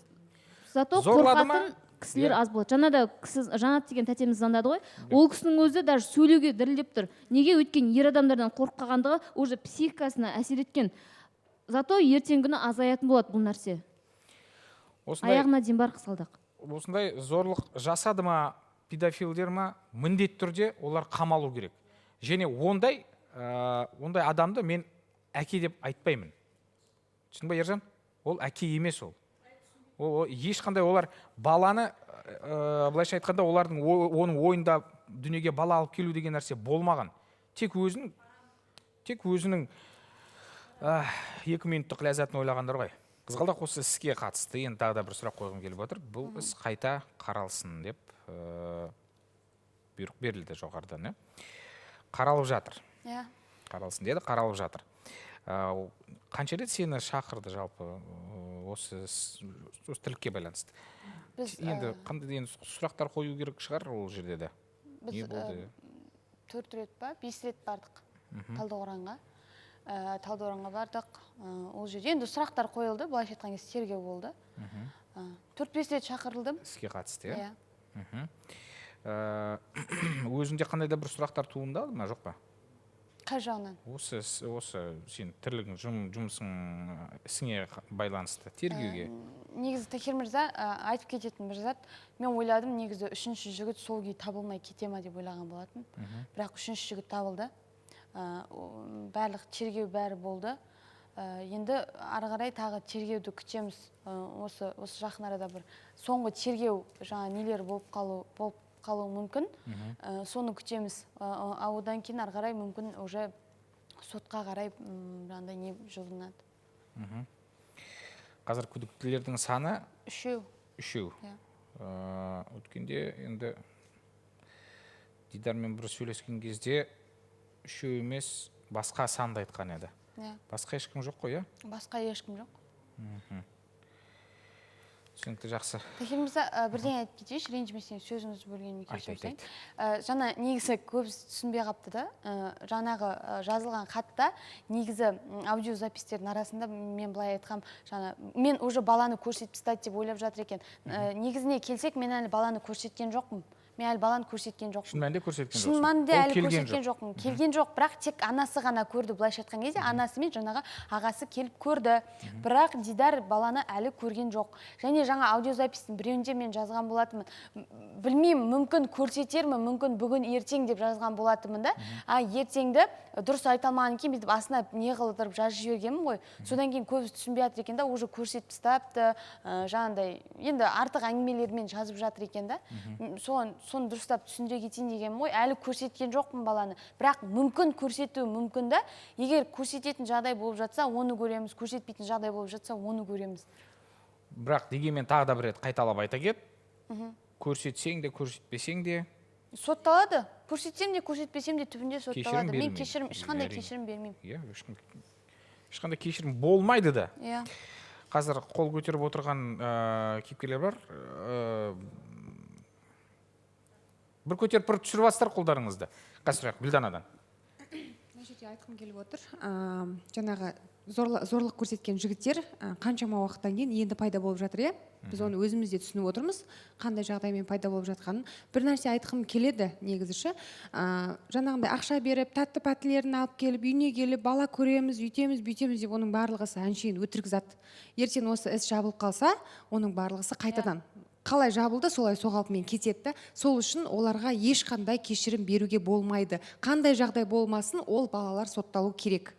Зато Зорлады ма? қорқатын кісілер аз болады. Жаңада кісі Жанат деген тәтеміз звондады ғой. Ол кісінің өзі даже сөйлеуге дірілдеп тұр. Неге? Өйткені ер адамдардан қорыққандығы уже психикасына әсер еткен. Зато ертеңгі күні азаятын болады бұл нәрсе. Аяғына дейін бар қызғалдақ. Осындай зорлық жасады ма педофилдер ма, міндетті түрде олар қамалу керек. Және ондай адамды мен әке деп айтпаймын. Түсін ба, Ержан? Ол әке емес ол. Ешқандай олар баланы, былайша айтқанда, олардың оның ойында дүниеге бала алып келу деген нәрсе болмаған. Тек өзінің 2 минуттық ләззатын ойлағандар ғой. Қызғалдақ осы іске қатысты енді тағы да бір сұрақ қойғым келіп отыр. Бұл іс қайта қаралсын деп бұйрық берілді жоғарыдан. Қаралып жатыр. Қаралсын деді, қаралып жатыр. Қанша рет сені шақырды жалпы осы тірлікке байланысты? Енді қандай сұрақтар қою керек шығар ол жерде де? Біз 4 рет па, 5 рет бардық Талдықоранға. Талдықоранға бардық. Ол жерде енді сұрақтар қойылды, былайша айтқан кезде тергеу болды. 4-5 рет шақырылдым. Іске қатысты, иә? Өзінде қандай да бір сұрақтар туындады ма, жоқ па? Қай жағынан? Осы сен тірлігің, жұмысың, ісіңе байланысты, тергеуге? Негізі Тахир мырза айтып кететін бір зат. Мен ойладым, негізі 3-ші жігіт сол күйі табылмай кете ма деп ойлаған болатын. Бірақ 3-ші жігіт табылды. Барлық тергеу бәрі болды. Енді ары қарай тағы тергеуді күтеміз. Осы жақын арада бір соңғы тергеу жаңа нелер болып қалуы мүмкін. Соны күтеміз. Одан кейін ары қарай мүмкін уже сотқа қарай жаңағыдай не жылынады. Қазір күдіктілердің саны? 3. Өткенде енді Дидармен бір сөйлескен кезде 3 емес, басқа санды айтқан еді. Басқа ешкім жоқ қой, иә? Басқа ешкім жоқ. Түсінікті, жақсы. Тахир мырза, бірден айтып кетейінші, ренжімесең сөзіңізді бөлгеніме кешірім. Жаңа негізі көбісі түсінбей қапты да. Жаңағы жазылған хатта негізі аудиозапистердің арасында мен былай айтқам, мен уже баланы көрсетіп тастады деп ойлап жатыр екен. Негізіне келсек, мен әлі баланы көрсеткен жоқпын. Мен әлі баланы көрсеткен жоқпын. Шын мәнінде көрсеткен жоқпын. Шын мәнінде әлі көрсеткен жоқпын. Келген жоқ, бірақ тек анасы ғана көрді. Былайша айтқан кезде анасы мен жаңағы ағасы келіп көрді. Бірақ Дидар баланы әлі көрген жоқ. Және жаңа аудиозапистің біреуінде мен жазған болатынмын. Білмеймін, мүмкін көрсетермін, мүмкін бүгін ертең деп жазған болатынмын да. Ертеңді дұрыс айта алмаған екен, бүйтіп астына не қылдырып жазып жібергенмін ғой. Содан кейін көбісі түсінбей жатыр екен да, уже көрсетіп тастапты. Жаңағыдай енді артық әңгімелермен жазып жатыр екен да. Соны дұрыстап түсіндіре кетейін дегенмін ғой. Әлі көрсеткен жоқпын баланы. Бірақ мүмкін көрсетуі мүмкін да. Егер көрсететін жағдай болып жатса, оны көреміз. Көрсетпейтін жағдай болып жатса, оны көреміз. Бірақ дегенмен тағы да бір рет қайталап айта кет. Көрсетсең де, көрсетпесең де сотталады. Көрсетсем де, көрсетпесем де түбінде сотталады. Мен ешқандай кешірім бермеймін. Ешқандай кешірім болмайды да. Иә. Қазір қол көтеріп отырған кейіпкерлер бар. Бір көтеріп бір түсіріп жатсыздар қолдарыңызды. Қазір Гүлданадан. Мына жерде айтқым келіп отыр. Жаңағы зорлық көрсеткен жігіттер қаншама уақыттан кейін енді пайда болып жатыр, иә? Біз оны өзіміз де түсініп отырмыз, қандай жағдаймен пайда болып жатқанын. Бір нәрсе айтқым келеді негізі. Жаңағындай ақша беріп, тәтті пәттілерін алып келіп, үйіне келіп, бала көреміз, үйтеміз, бүйтеміз деп оның барлығысы әншейін өтірік зат. Ертең осы іс жабылып қалса, оның барлығысы қайтадан қалай жабылды, солай соғалпымен кетеді. Сол үшін оларға ешқандай кешірім беруге болмайды. Қандай жағдай болмасын, ол балалар сотталу керек.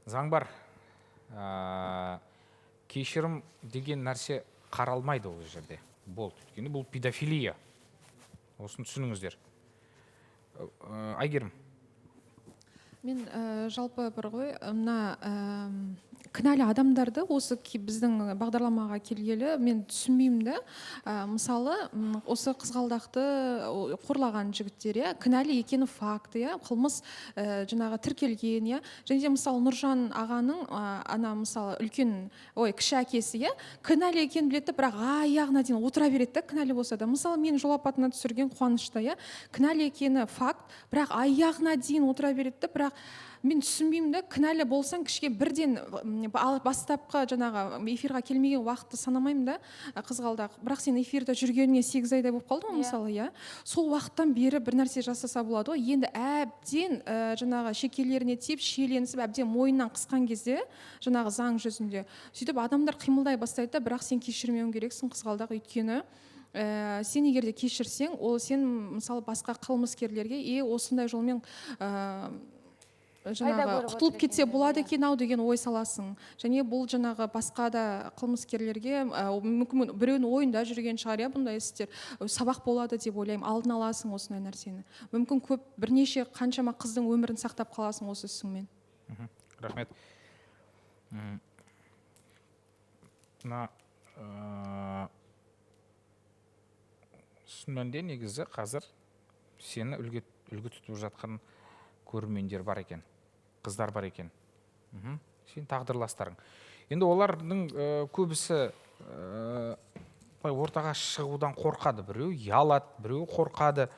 Заң бар. Кешірім деген нәрсе қаралмайды ол жерде. Өйткені бұл педофилия. Осыны түсініңіздер. Айгерім. Мен жалпы бір ғой, мына кінәлі адамдарды осы біздің бағдарламаға келгелі мен түсінбеймін да. Мысалы осы қызғалдақты қорлаған жігіттер кінәлі екені факт, қылмыс жаңағы тіркелген, және де мысалы Нұржан ағаның ана мысалы кіші әкесі кінәлі екенін біледі, бірақ аяғына дейін отыра береді да, кінәлі болса да. Мысалы мен жол апатына түсірген Қуанышта кінәлі екені факт, бірақ аяғына дейін отыра береді, бірақ мен түсінбеймін да, кінәлі болсаң кішке бірден бастапқы жаңағы эфирға келмеген уақытты санамаймын да, қызғалдақ. Бірақ сен эфирде жүргеніңе 8 айдай болып қалды ма мысалы, сол уақыттан бері бір нәрсе жасаса болады ғой. Енді әбден жаңағы шекелеріне тиіп, шиеленісіп, әбден мойнынан қысқан кезде жаңағы заң жүзінде сөйтіп адамдар қимылдай бастайды да, бірақ сен кешірмеуің керексің қызғалдақ, өйткені сен егер де кешірсең, ол сен мысалы басқа қылмыскерлерге осындай жолмен жаңағы құтылып кетсе болады екен ау деген ой саласың. Және бұл жаңағы басқа да қылмыскерлерге мүмкін біреудің ойында жүрген шығар, бұндай істер сабақ болады деп ойлаймын. Алдын аласың осындай нәрсені. Мүмкін көп бірнеше қаншама қыздың өмірін сақтап қаласың осы ісіңмен. Рахмет. Шынымен негізі қазір сені үлгі тұтып жатқан көрермендер бар екен, қыздар бар екен. Сен тағдырластарың. Енді олардың көбісі ортаға шығудан қорқады. Біреу ұялады, біреу қорқады.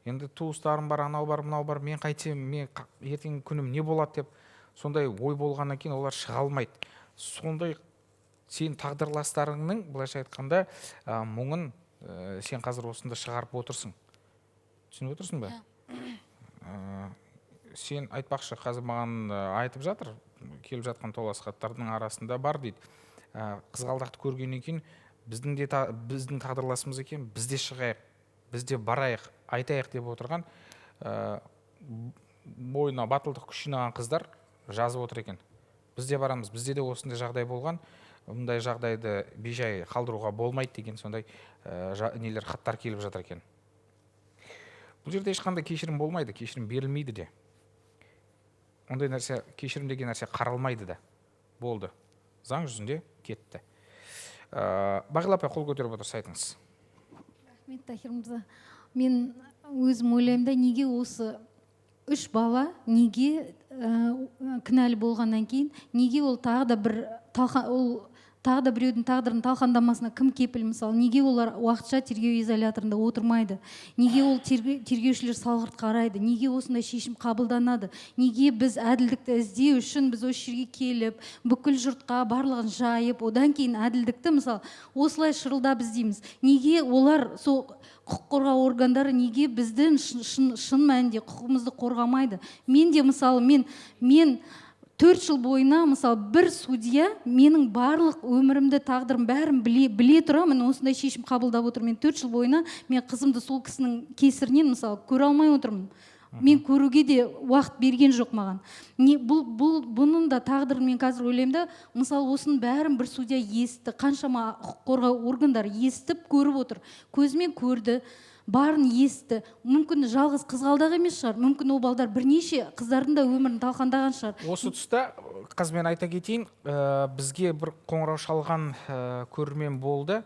Енді туыстарым бар, анау бар, мынау бар, мен қайтем, ертеңгі күнім не болады деп, сондай ой болғаннан кейін олар шыға алмайды. Сондай сен тағдырластарыңның, былайша айтқанда, мұңын сен қазір осында шығарып отырсың. Түсініп отырсың ба? Сен айтпақшы, қазір маған айтып жатыр, келіп жатқан толас хаттардың арасында бар дейді. Қызғалдақты көргеннен кейін біздің тағдырласымыз екен, біз де шығайық, біз де барайық, айтайық деп отырған бойына батылдық күш жинаған қыздар жазып отыр екен. Біз де барамыз, бізде де осындай жағдай болған, мұндай жағдайды бейжай қалдыруға болмайды деген сондай нелер хаттар келіп жатыр екен. Бұл жерде ешқандай кешірім болмайды, кешірім берілмейді де. Ондай нәрсе, кешірім деген нәрсе қаралмайды да. Болды. Заң жүзінде кетті. Бағила апай, қол көтеріп отырса айтыңыз. Рахмет, Тахир мырза. Мен өзім ойлаймын да, неге осы 3 бала неге кінәлі болғаннан кейін, неге ол тағы да біреудің тағдырын талқандамасына кім кепіл? Мысалы, неге олар уақытша тергеу изоляторында отырмайды? Неге ол тергеушілер салғырт қарайды? Неге осындай шешім қабылданады? Неге біз әділдікті іздеу үшін біз осы жерге келіп, бүкіл жұртқа барлығын жайып, одан кейін әділдікті мысалы осылай шырылдап іздейміз? Неге олар сол құқық қорғау органдары неге біздің шын мәнінде құқығымызды қорғамайды? Мен де мысалы мен 4 жыл бойына мысалы бір судья менің барлық өмірімді, тағдырым бәрін біле тұра мен осындай шешім қабылдап отырмын. Мен 4 жыл бойына мен қызымды сол кісінің кесірінен мысалы көре алмай отырмын. Мен көруге де уақыт берген жоқ маған. Бұның да тағдырын мен қазір ойлаймын да, мысалы осының бәрін бір судья естті, қаншама құқық қорғау органдары естіп көріп отыр. Көзімен көрді, барын естті. Мүмкін жалғыз қызғалдақ емес шығар, мүмкін ол балдар бірнеше қыздардың да өмірін талқандаған шығар. Осы тұста қызмен айта кетейін, бізге бір қоңырау шалған көрермен болды.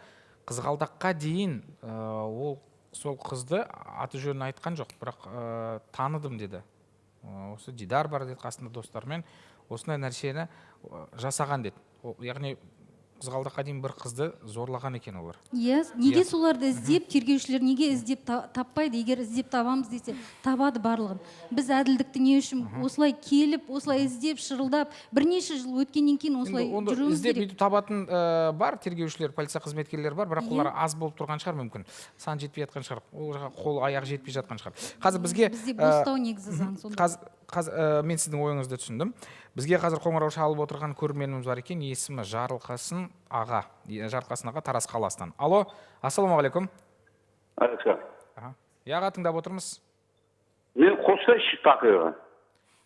Қызғалдаққа дейін ол сол қызды аты жөнін айтқан жоқ, бірақ таныдым деді. Осы Дидар бар деді, қасында достармен осындай нәрсені жасаған деді. Яғни қызғалдаққа дейін бір қызды зорлаған екен олар. Неге соларды іздеп, тергеушілер неге іздеп таппайды? Егер іздеп табамыз десе, табады барлығын. Біз әділдікті не үшін осылай келіп, осылай іздеп, шырылдап, бірнеше жыл өткеннен кейін осылай жүруіміз керек. Іздеп табатын бар, тергеушілер, полиция қызметкерлері бар, бірақ олар аз болып тұрған шығар мүмкін. Сан жетпей жатқан шығар. Ол қол аяқ жетпей жатқан шығар. Қазір бізге бостау негізі заң сонда. Мен сіздің ойыңызды түсіндім. Бізге қазір қоңырау шалып отырған көрерменіміз бар екен, есімі Жарылқасын аға, Тараз қаласынан. Алло, ассалаумағалейкум. Алейкум. Яға тыңдап отырмыз. Мен қосайшы Тахирға.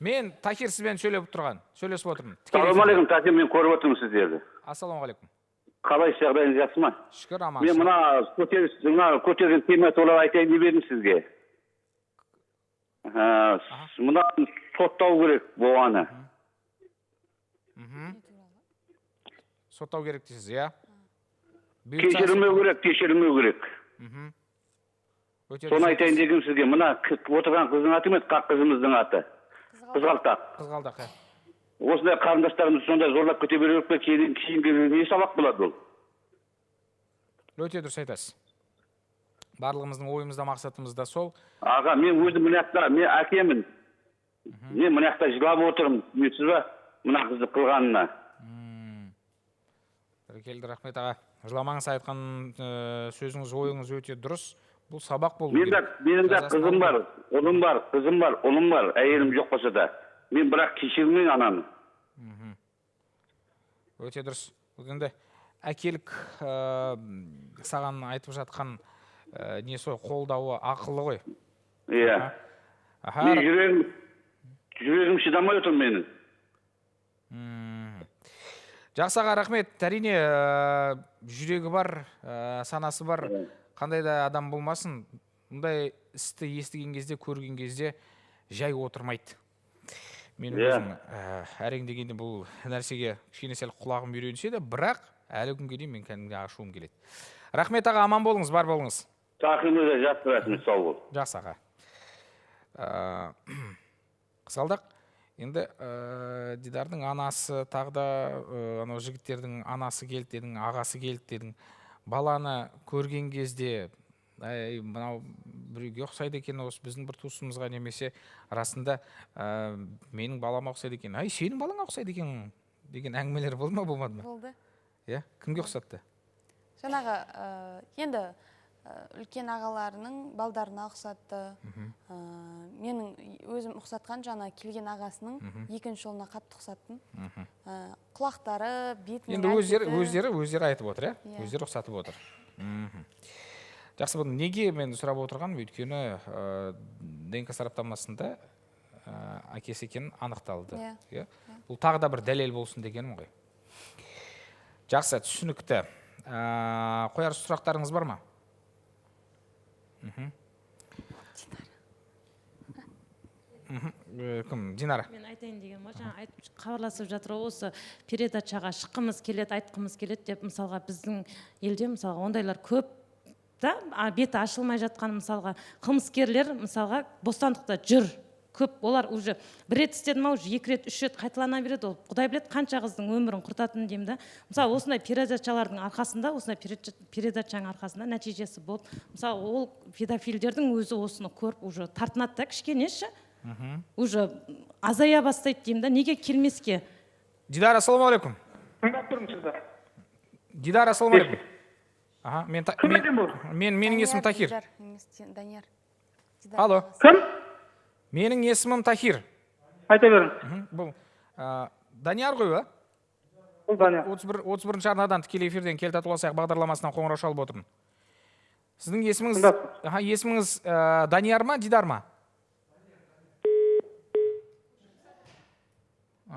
Мен Тахир сізбен сөйлесіп отырмын. Ассалаумағалейкум, Тахир, мен көріп отырмын сіздерді. Ассалаумағалейкум. Қалай жағдайыңыз жақсы ма? Шүкір, аман. Мен мына көтерген тема туралы айтайын деп едім сізге. Мына соттау керек болғаны. соттау керек дейсіз, иә? Кешірмеу керек, кешірмеу керек. Өте Соны дұрыс айтайын айтасыз. дегенім сізге. Мына отырған қыздың аты емес, қақ қызымыздың аты. Қызғалдақ. Қызғалдақ, иә. Осындай қарындастарымыз сонда зорлап кете беріп пе, кейінгі не сабақ болады ол? Өте дұрыс айтасыз. Барлығымыздың ойымызда, мақсатымызда сол. Аға, мен өзім мына жақта, мен әкемін. Мен мына жақта жылап отырмын, білесіз ба, мына қызды қылғанына. Бәрекелді, рахмет аға. Жыламаңыз, айтқан сөзіңіз, ойыңыз өте дұрыс. Бұл сабақ болу Менің де қызым бар, ұлым бар, қызым бар, ұлым бар, әйелім жоқ болса да. Мен бірақ кешірмеймін ананы. Өте дұрыс. Бүгінде әкелік саған айтып жатқан не сол қолдауы ақылы ғой. Иә. Мен жүрегім шыдамай отыр менің. Жақсы аға, рахмет. Әрине жүрегі бар, санасы бар. Қандай да адам болмасын, мұндай істі естіген кезде, көрген кезде жай отырмайды. Мен өзім әрең дегенде бұл нәрсеге кішкене сәл құлағым үйренсе де, бірақ әлі күнге дейін мен кәдімгі ашуым келеді. Рахмет аға, аман болыңыз, бар болыңыз. Сақымызда жаттырасың, сау бол. Жақсы аға. Қызғалдақ, енді Дидардың анасы, тағы да анау жігіттердің анасы келді дедің, ағасы келді дедің. Баланы көрген кезде, мынау біреуге ұқсайды екен, осы біздің бір туысымызға, немесе расында менің балама ұқсайды екен, сенің балаңа ұқсайды екен деген әңгімелер болды ма, болмады ма? Болды. Иә, кімге ұқсатты? Жаңағы енді үлкен ағаларының балдарына ұқсатты. Менің өзім ұқсатқан жаңа келген ағасының екінші ұлына қатты ұқсаттым. Құлақтары, бетінің өздері айтып отыр, иә? Өздері ұқсатып отыр. Жақсы, бұны неге мен сұрап отырғаным, өйткені ДНК сараптамасында әкесі екенін анықталды. Бұл тағы да бір дәлел болсын дегенім ғой. Жақсы, түсінікті. Қояр сұрақтарыңыз бар ма? Кім? Динара. Мен айтайын деген ма, жаңа хабарласып жатыр, осы передачаға шыққымыз келеді, айтқымыз келеді деп, мысалға біздің елде мысалға ондайлар көп та, беті ашылмай жатқан мысалға қылмыскерлер мысалға бостандықта жүр. Көп, олар уже бір рет істеді ма, уже 2 рет, 3 рет қайталана береді. Ол Құдай біледі қанша қыздың өмірін құртатынын деймін да. Мысалы, осындай передачалардың арқасында, осындай передачаның арқасында нәтижесі болып, мысалы, ол педофилдердің өзі осыны көріп, уже тартынады да кішкенеші. Уже азая бастайды деймін да. Неге келмеске? Дидар, ассалаумағалейкум. Тыңдап тұрмын сізді. Дидар, ассалаумағалейкум. Менің есімім Тахир. Алло. Кім? Менің есімім Тахир. Айта берің. Бұл Данияр ғой, ба? Бұл Данияр. 31-ші арнадан тікелей эфирден Кел татуласайық бағдарламасынан қоңырау шалып отырмын. Сіздің есіміңіз Данияр ма, Дидар ма?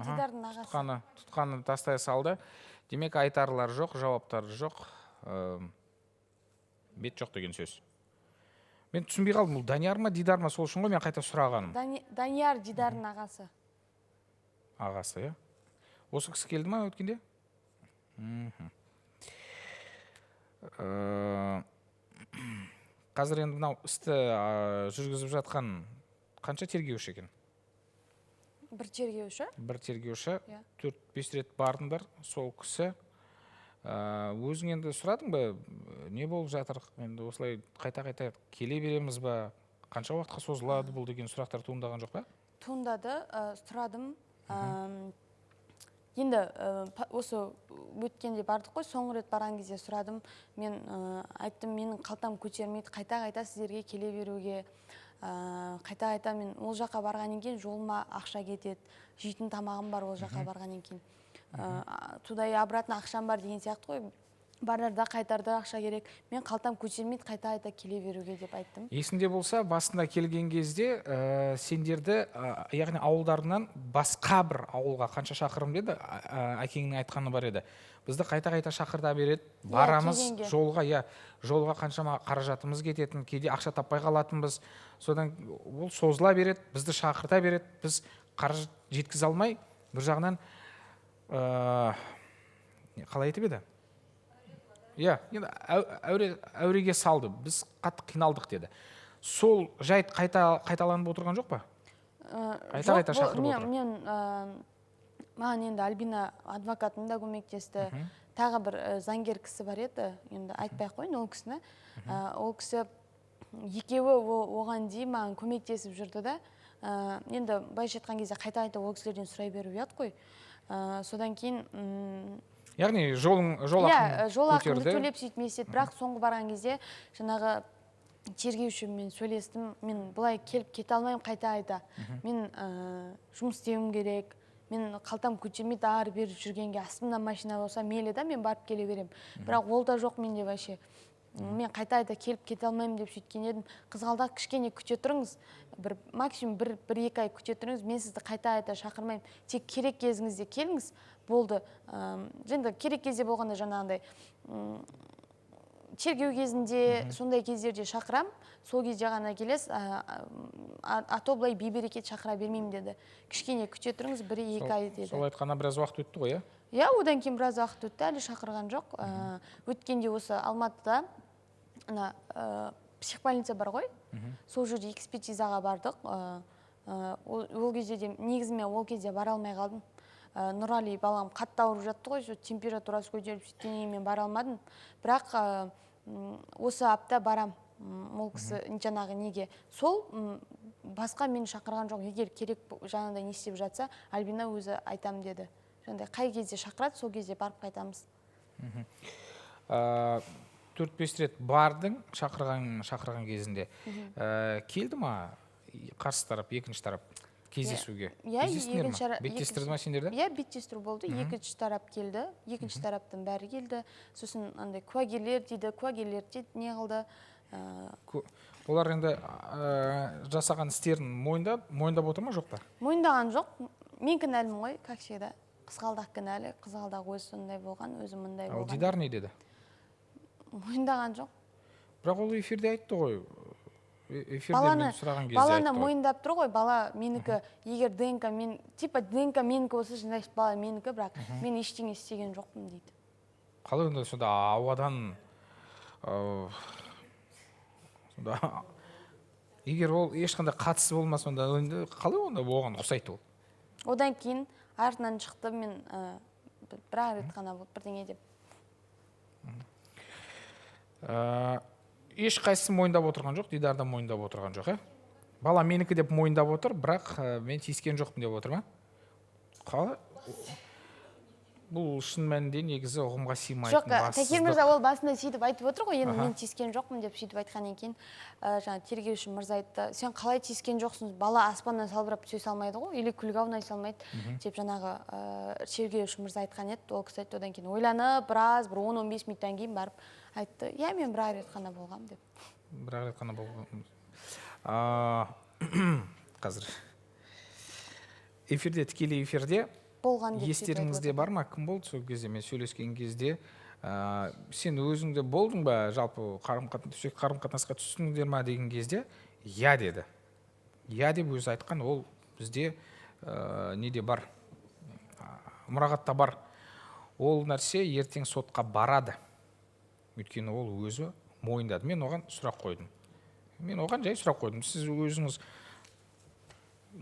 Дидардың ағасы. Тұтқаны тастай салды. Демек, айтарлар жоқ, жауаптар жоқ. Бет жоқ деген сөз. Мен түсінбей қалдым, бұл Данияр ма, Дидар ма, сол үшін ғой мен қайта сұрағаным. Данияр Дидардың ағасы. Ағасы, иә? Осы кісі келді ма өткенде? Қазір енді мынау істі жүргізіп жатқан қанша тергеуші екен? Бір тергеуші? Бір тергеуші, 4-5 рет бардыңдар, сол кісі. Өзің енді сұрадың ба, не болып жатыр, енді осылай қайта-қайта келе береміз ба, қанша уақытқа созылады бұл деген сұрақтар туындаған жоқ па? Туындады, сұрадым. Енді осы өткенде бардық қой, соңғы рет барған кезде сұрадым. Мен айттым, менің қалтам көтермейді, қайта-қайта сіздерге келе беруге. Қайта-қайта мен ол жаққа барғаннан кейін жолыма ақша кетеді, жейтін тамағым бар ол жаққа барғаннан кейін. Туда и обратно ақшам бар деген сияқты ғой. Бардарда қайтарда ақша керек. Мен қалтам көтермейді, қайта-қайта келе беруге деп айттым. Есіңде болса, басында келген кезде сендерді, яғни ауылдарынан басқа бір ауылға қанша шақырым деді, әкеңнің айтқаны бар еді. Бізді қайта-қайта шақырта береді, барамыз жолға, жолға қаншама қаражатымыз кететін, кейде ақша таппай қалатынбыз. Содан ол созыла береді, бізді шақырта береді, біз қаражат жеткізе алмай, бір жағынан қалай айтып еді? Иә, енді әуреге салды, біз қатты қиналдық деді. Сол жайт қайталанып отырған жоқ па? Қайта шақырып отыр. Маған енді Альбина адвокатым да көмектесті. Тағы бір заңгер кісі бар еді, енді айтпай ақ қойын ол кісіні. Ол кісі екеуі оған дейін маған көмектесіп жүрді да. Енді былайша айтқан кезде қайта ол кісілерден сұрай беру ұят қой. Содан кейін яғни жол ақымды төлеп сөйтмесе, бірақ соңғы барған кезде жаңағы тергеушімен сөйлестім. Мен бұлай келіп кете алмаймын қайта айда. Мен жұмыс істеуім керек. Мен қалтам көтермейді, ары беріп жүргенге астымда машина болса мейлі да, мен барып келе берем. Бірақ ол да жоқ менде вообще. Мен қайта айда келіп кете алмаймын деп сөйткен едім. Қызғалдақ кішкене күте тұрыңыз, максимум бір-екі ай күте тұрыңыз, мен сізді қайта айда шақырмаймын. Тек керек кезіңізде келіңіз, болды. Енді керек кезде болғанда жаңағындай тергеу кезінде, сондай кездерде шақырам, сол кезде ғана келес, ато былай бейберекет шақыра бермеймін деді. Кішкене күте тұрыңыз, 1-2 ай деді. Сол айтқаннан біраз уақыт өтті ғой, иә? Одан кейін біраз уақыт өтті, әлі шақырған жоқ. Өткенде осы Алматыда психбольница бар ғой, сол жерде экспертизаға бардық. Ол кезде де, негізімен ол кезде бара алмай қалдым. Нұрали балам қатты ауырып жатты ғой, температурасы көтеріліп сөйткеннен мен бара алмадым. Бірақ осы апта барам. Ол кісі жаңағы неге. Сол басқа мені шақырған жоқ. Егер керек жаңағыдай не істеп жатса, Альбина өзі айтам деді. Жаңағыдай қай кезде шақырады, сол кезде барып қайтамыз. 4-5 рет бардың шақырған кезінде. Келді ма қарсы тарап, екінші тарап кездесуге? Кездестіңдер ма? Беттестірді ма сендерді? Иә, беттестіру болды. Екінші тарап келді. Екінші тараптың бәрі келді. Сосын андай куәгерлер дейді, не қылды. Олар енді жасаған істерін мойындап отыр ма, жоқ па? Мойындаған жоқ. Мен кінәлімін ғой, как всегда. Қызғалдақ кінәлі, қызғалдақ өзі сондай болған, өзі мұндай болған. Ал Дидар не деді? Мойындаған жоқ. Бірақ ол эфирде айтты ғой. Эфирде мен сұраған кезде айтты ғой. Баланы мойындап тұр ғой, бала менікі, егер ДНК менікі болса, значит бала менікі, бірақ мен ештеңе істеген жоқпын дейді. Қалай онда сонда ауадан егер ол ешқандай қатысы болмаса, онда қалай онда оған ұқсайды ол? Одан кейін артынан шықты, мен бір рет қана болды бірдеңе деп. Ешқайсысы мойындап отырған жоқ, Дидар да мойындап отырған жоқ, бала менікі деп мойындап отыр, бірақ мен тиіскен жоқпын деп отыр ма? Қалай? Бұл шын мәнінде негізі ұғымға сыймайтын бассыздық. Жоқ, Тәкер мырза ол басында сөйтіп айтып отыр ғой, енді мен тиіскен жоқпын деп сөйтіп айтқаннан кейін, жаңа тергеуші мырза айтты, сен қалай тиіскен жоқсың, бала аспаннан салбырап түсе салмайды ғой, или күлге аунай салмайды деп жаңағы тергеуші мырза айтқан еді. Ол кісі айтты, одан кейін ойланып, біраз бір 10-15 минуттан кейін барып айтты, иә, мен бір рет қана болғам деп. Бір рет қана болғам. Қазір эфирде, тікелей эфирде естеріңізде бар ма? Кім болды сол кезде мен сөйлескен кезде? Сен өзіңде болдың ба? Жалпы қарым-қатынасқа түстіңдер ма деген кезде? Я деді. Я деп өзі айтқан, ол бізде неде бар? Мұрағатта бар. Ол нәрсе ертең сотқа барады. Өйткені ол өзі мойындады. Мен оған сұрақ қойдым. Жай сұрақ қойдым. Сіз өзіңіз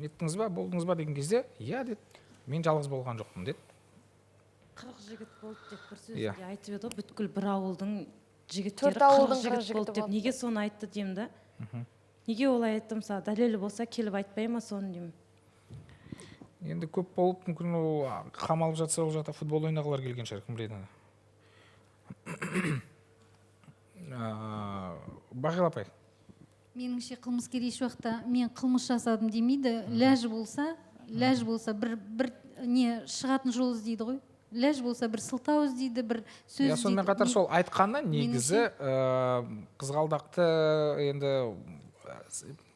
еттіңіз ба, болдыңыз ба деген кезде? Я деді. Мен жалғыз болған жоқпын деді. 40 жігіт болды деп бір сөзде айтып еді, бүткіл бір ауылдың жігіттері 40 жігіт болды деп. Неге соны айтты деймін да? Неге олай айтты, мысалы, дәлелі болса келіп айтпай ма соны деймін. Енді көп болып, мүмкін ол қамалып жатса, ол жақта футбол ойнағылар келген шығар, кім біледі. Бағила апай. Меніңше қылмыскер еш уақытта мен қылмыс жасадым демейді, ләж болса бір не шығатын жол іздейді ғой. Ләж болса бір сылтау іздейді, бір сөз іздейді. Сонымен қатар сол айтқаннан негізі қызғалдақты енді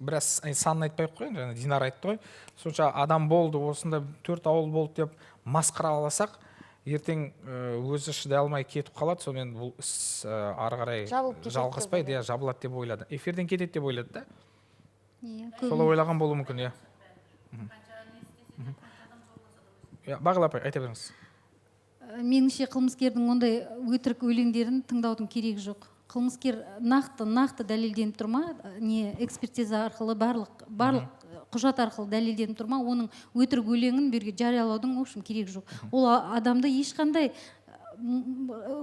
біраз санын айтпай қойын, жаңа Динар айтты ғой. Сонша адам болды, осында 4 ауыл болды деп масқараласақ, ертең өзі шыдай алмай кетіп қалады, сонымен бұл іс ары қарай жалғаспайды, жабылады деп ойлады. Эфирден кетеді деп ойлады да? Солай ойлаған болуы мүмкін, иә. Бағила апай, айта беріңіз. меніңше қылмыскердің ондай өтірік өлеңдерін тыңдаудың керегі жоқ. Қылмыскер нақты дәлелденіп тұр ма, не экспертиза арқылы барлық құжат арқылы дәлелденіп тұр ма, оның өтірік өлеңін берге жариялаудың в общем керегі жоқ. Ол адамды ешқандай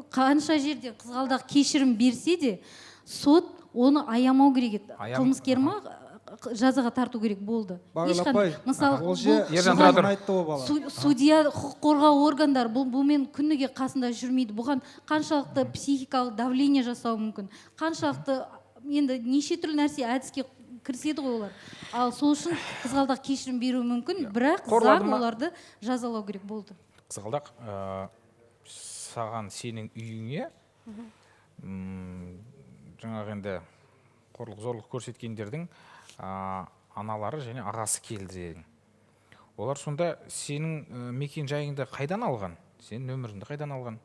қанша жерде қызғалдақ кешірім берсе де, сот оны аямау керек еді. Қылмыскер ма жазаға тарту керек болды. Мысалы, судья, құқық қорғау органдар бұмен күніге қасында жүрмейді. Бұған қаншалықты психикалық давление жасау мүмкін. Қаншалықты енді неше түрлі нәрсе әдіске кіріседі ғой олар. Ал сол үшін қызғалдақ кешірім беру мүмкін, бірақ заң оларды жазалау керек болды. Қызғалдақ, саған сенің үйіңе жаңағы енді қорлық зорлық көрсеткендердің аналары және ағасы келді. Олар сонда сенің мекен жайыңды қайдан алған? Сенің нөміріңді қайдан алған?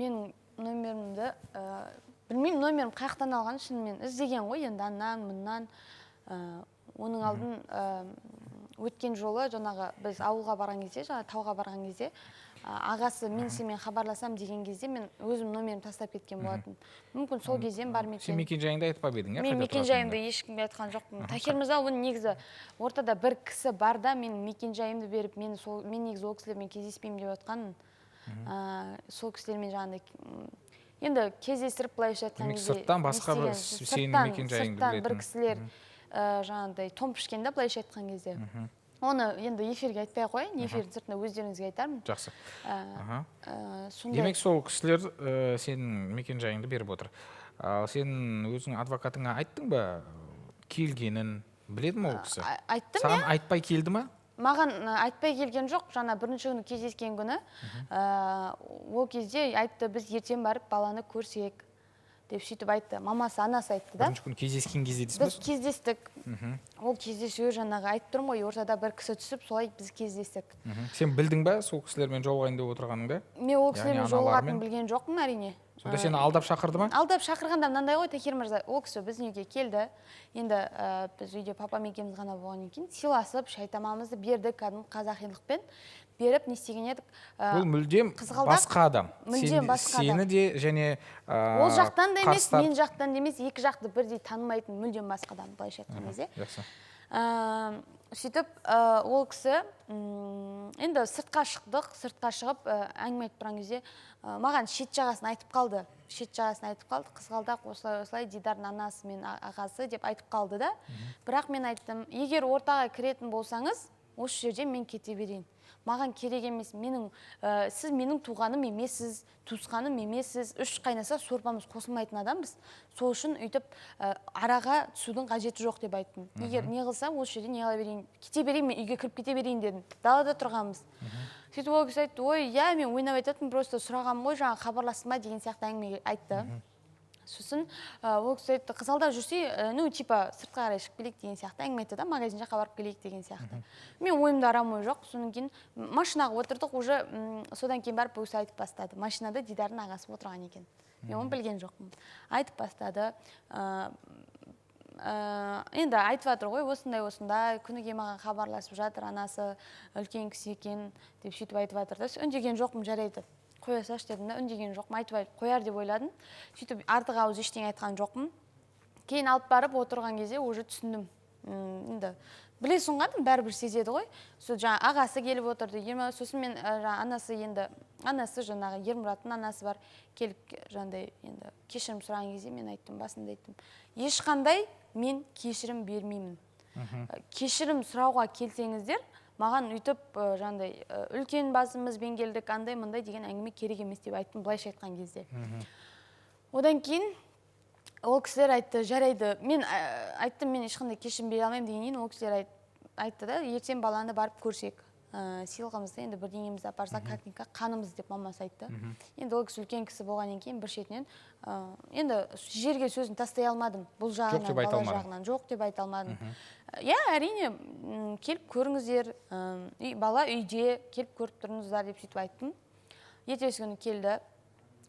Менің нөмірімді білмеймін, нөмірім қаяқтан алған, шынымен іздеген ғой, енді аннан, мұннан. Оның алдын өткен жолы жаңағы біз ауылға барған кезде, жаңағы тауға барған кезде, ағасы мен сенімен хабарласам деген кезде мен өзім нөмірім тастап кеткен болатын. Мүмкін сол кезден бар ма екен. Сен мекен жайыңды айтпап едің, Мен мекен жайымды ешкімге айтқан жоқпын. Тахир мырза, оны негізі ортада бір кісі бар да, мен мекен жайымды беріп, мен негізі ол кісілермен кездеспеймін деп отқанмын. Сол кісілермен жаңағындай енді кездестіріп былайша айтқан кезде сырттан басқа бір сенің мекен жайыңды білетін. бір кісілер жаңағындай том пішкен да былайша айтқан кезде. Оны енді эфирге айтпай ақ қояйын, эфирдің сыртында өздеріңізге айтармын. Жақсы. Демек сол кісілер сенің мекен жайыңды беріп отыр. Сен өзің адвокатыңа айттың ба келгенін, біледі ме ол кісі? Айттым, саған айтпай келді ма? Маған айтпай келген жоқ, жаңа бірінші күні кездескен күні ол кезде айтты, біз ертең барып баланы көрсек деп сөйтіп айтты. Мамасы, анасы айтты да. Бірінші күні кездескен кезде дейсіз бе? Біз кездестік. Ол кездесуі жаңағы айтып тұрмын ғой, ортада бір кісі түсіп, солай біз кездестік. Сен білдің ба сол кісілермен жолығайын деп отырғаныңды? Мен ол кісілермен жолығатынын білген жоқпын, әрине. Сонда сені алдап шақырды ма? Алдап шақырғанда мынандай ғой, Тахир мырза, ол кісі біздің үйге келді. Енді біз үйде папам екеуміз ғана болғаннан кейін сыйласып, шай тамағымызды бердік, кәдімгі қазақилықпен беріп не істеген едік. Бұл мүлдем басқа адам. Мүлдем басқа адам. Сені де және ол жақтан да емес, мен жақтан да емес, екі жақты бірдей танымайтын мүлдем басқа адам, былайша айтқан кезде. Сөйтіп ол кісі енді сыртқа шығып әңгіме айтып тұрған кезде маған шет жағасын айтып қалды. Қызғалдақ осылай Дидардың анасы мен ағасы деп айтып қалды да. Бірақ мен айттым, егер ортаға кіретін болсаңыз, осы жерде мен кете берейін. Маған керек емес, сіз менің туғаным емессіз, туысқаным емессіз, үш қайнаса сорпамыз қосылмайтын адамбыз. Сол үшін өйтіп араға түсудің қажеті жоқ деп айттым. Егер не қылсам, осы жерде не қыла берейін, кете берейін, мен үйге кіріп кете берейін дедім. Далада тұрғанбыз. Сөйтіп ол кісі айтты, ой, я, мен ойнап айтатын, просто сұрағам ғой, жаңа хабарласты ма деген сияқты әңгіме айтты. Сосын ол кісі айтты, қызғалдақ жүрсе, типа сыртқа қарай шығып келейік деген сияқты әңгіме айтты да, магазин жаққа барып келейік деген сияқты. Мен ойымда арам ой жоқ. Содан кейін машинаға отырдық, уже содан кейін барып бұл кісі айтып бастады. Машинада Дидардың ағасы отырған екен. Мен оны білген жоқпын. Айтып бастады. Енді айтып жатыр ғой, осындай күніге маған хабарласып жатыр, анасы үлкен кісі екен деп сөйтіп айтып жатыр да. Үндеген жоқпын, жарайды. Қоя саш дедім да, үндеген жоқпын, айтып қояр деп ойладым. Сөйтіп артық ауыз ештеңе айтқан жоқпын. Кейін алып барып отырған кезде уже түсіндім. Енді білесің ғой, бәрібір сезеді ғой. Сол жаңа ағасы келіп отырды. Сосын мен анасы жаңағы Ермұраттың анасы бар, келіп жаңағыдай енді кешірім сұраған кезде мен айттым, басында айттым. Ешқандай мен кешірім бермеймін. Кешірім сұрауға келсеңіздер, маған үйтіп жаңағыдай үлкен басымызбен келдік, андай мындай деген әңгіме керек емес деп айттым, былайша айтқан кезде. Одан кейін ол кісілер айтты, жарайды. Мен айттым, мен ешқандай кешірім бере алмаймын деген кейін ол кісілер айтты да, ертең баланы барып көрсек, сыйлығымызды енді бірдеңемізді апарсақ, как-никак қанымыз деп мамасы айтты. Енді ол кісі үлкен кісі болғаннан кейін бір шетінен енді жерге сөзін тастай алмадым. Бұл жағынан, бала жағынан жоқ деп айта алмадым. Я, әрине, келіп көріңіздер, бала үйде, келіп көріп тұрыңыздар деп сөйтіп айттым. Ертесі күні келді.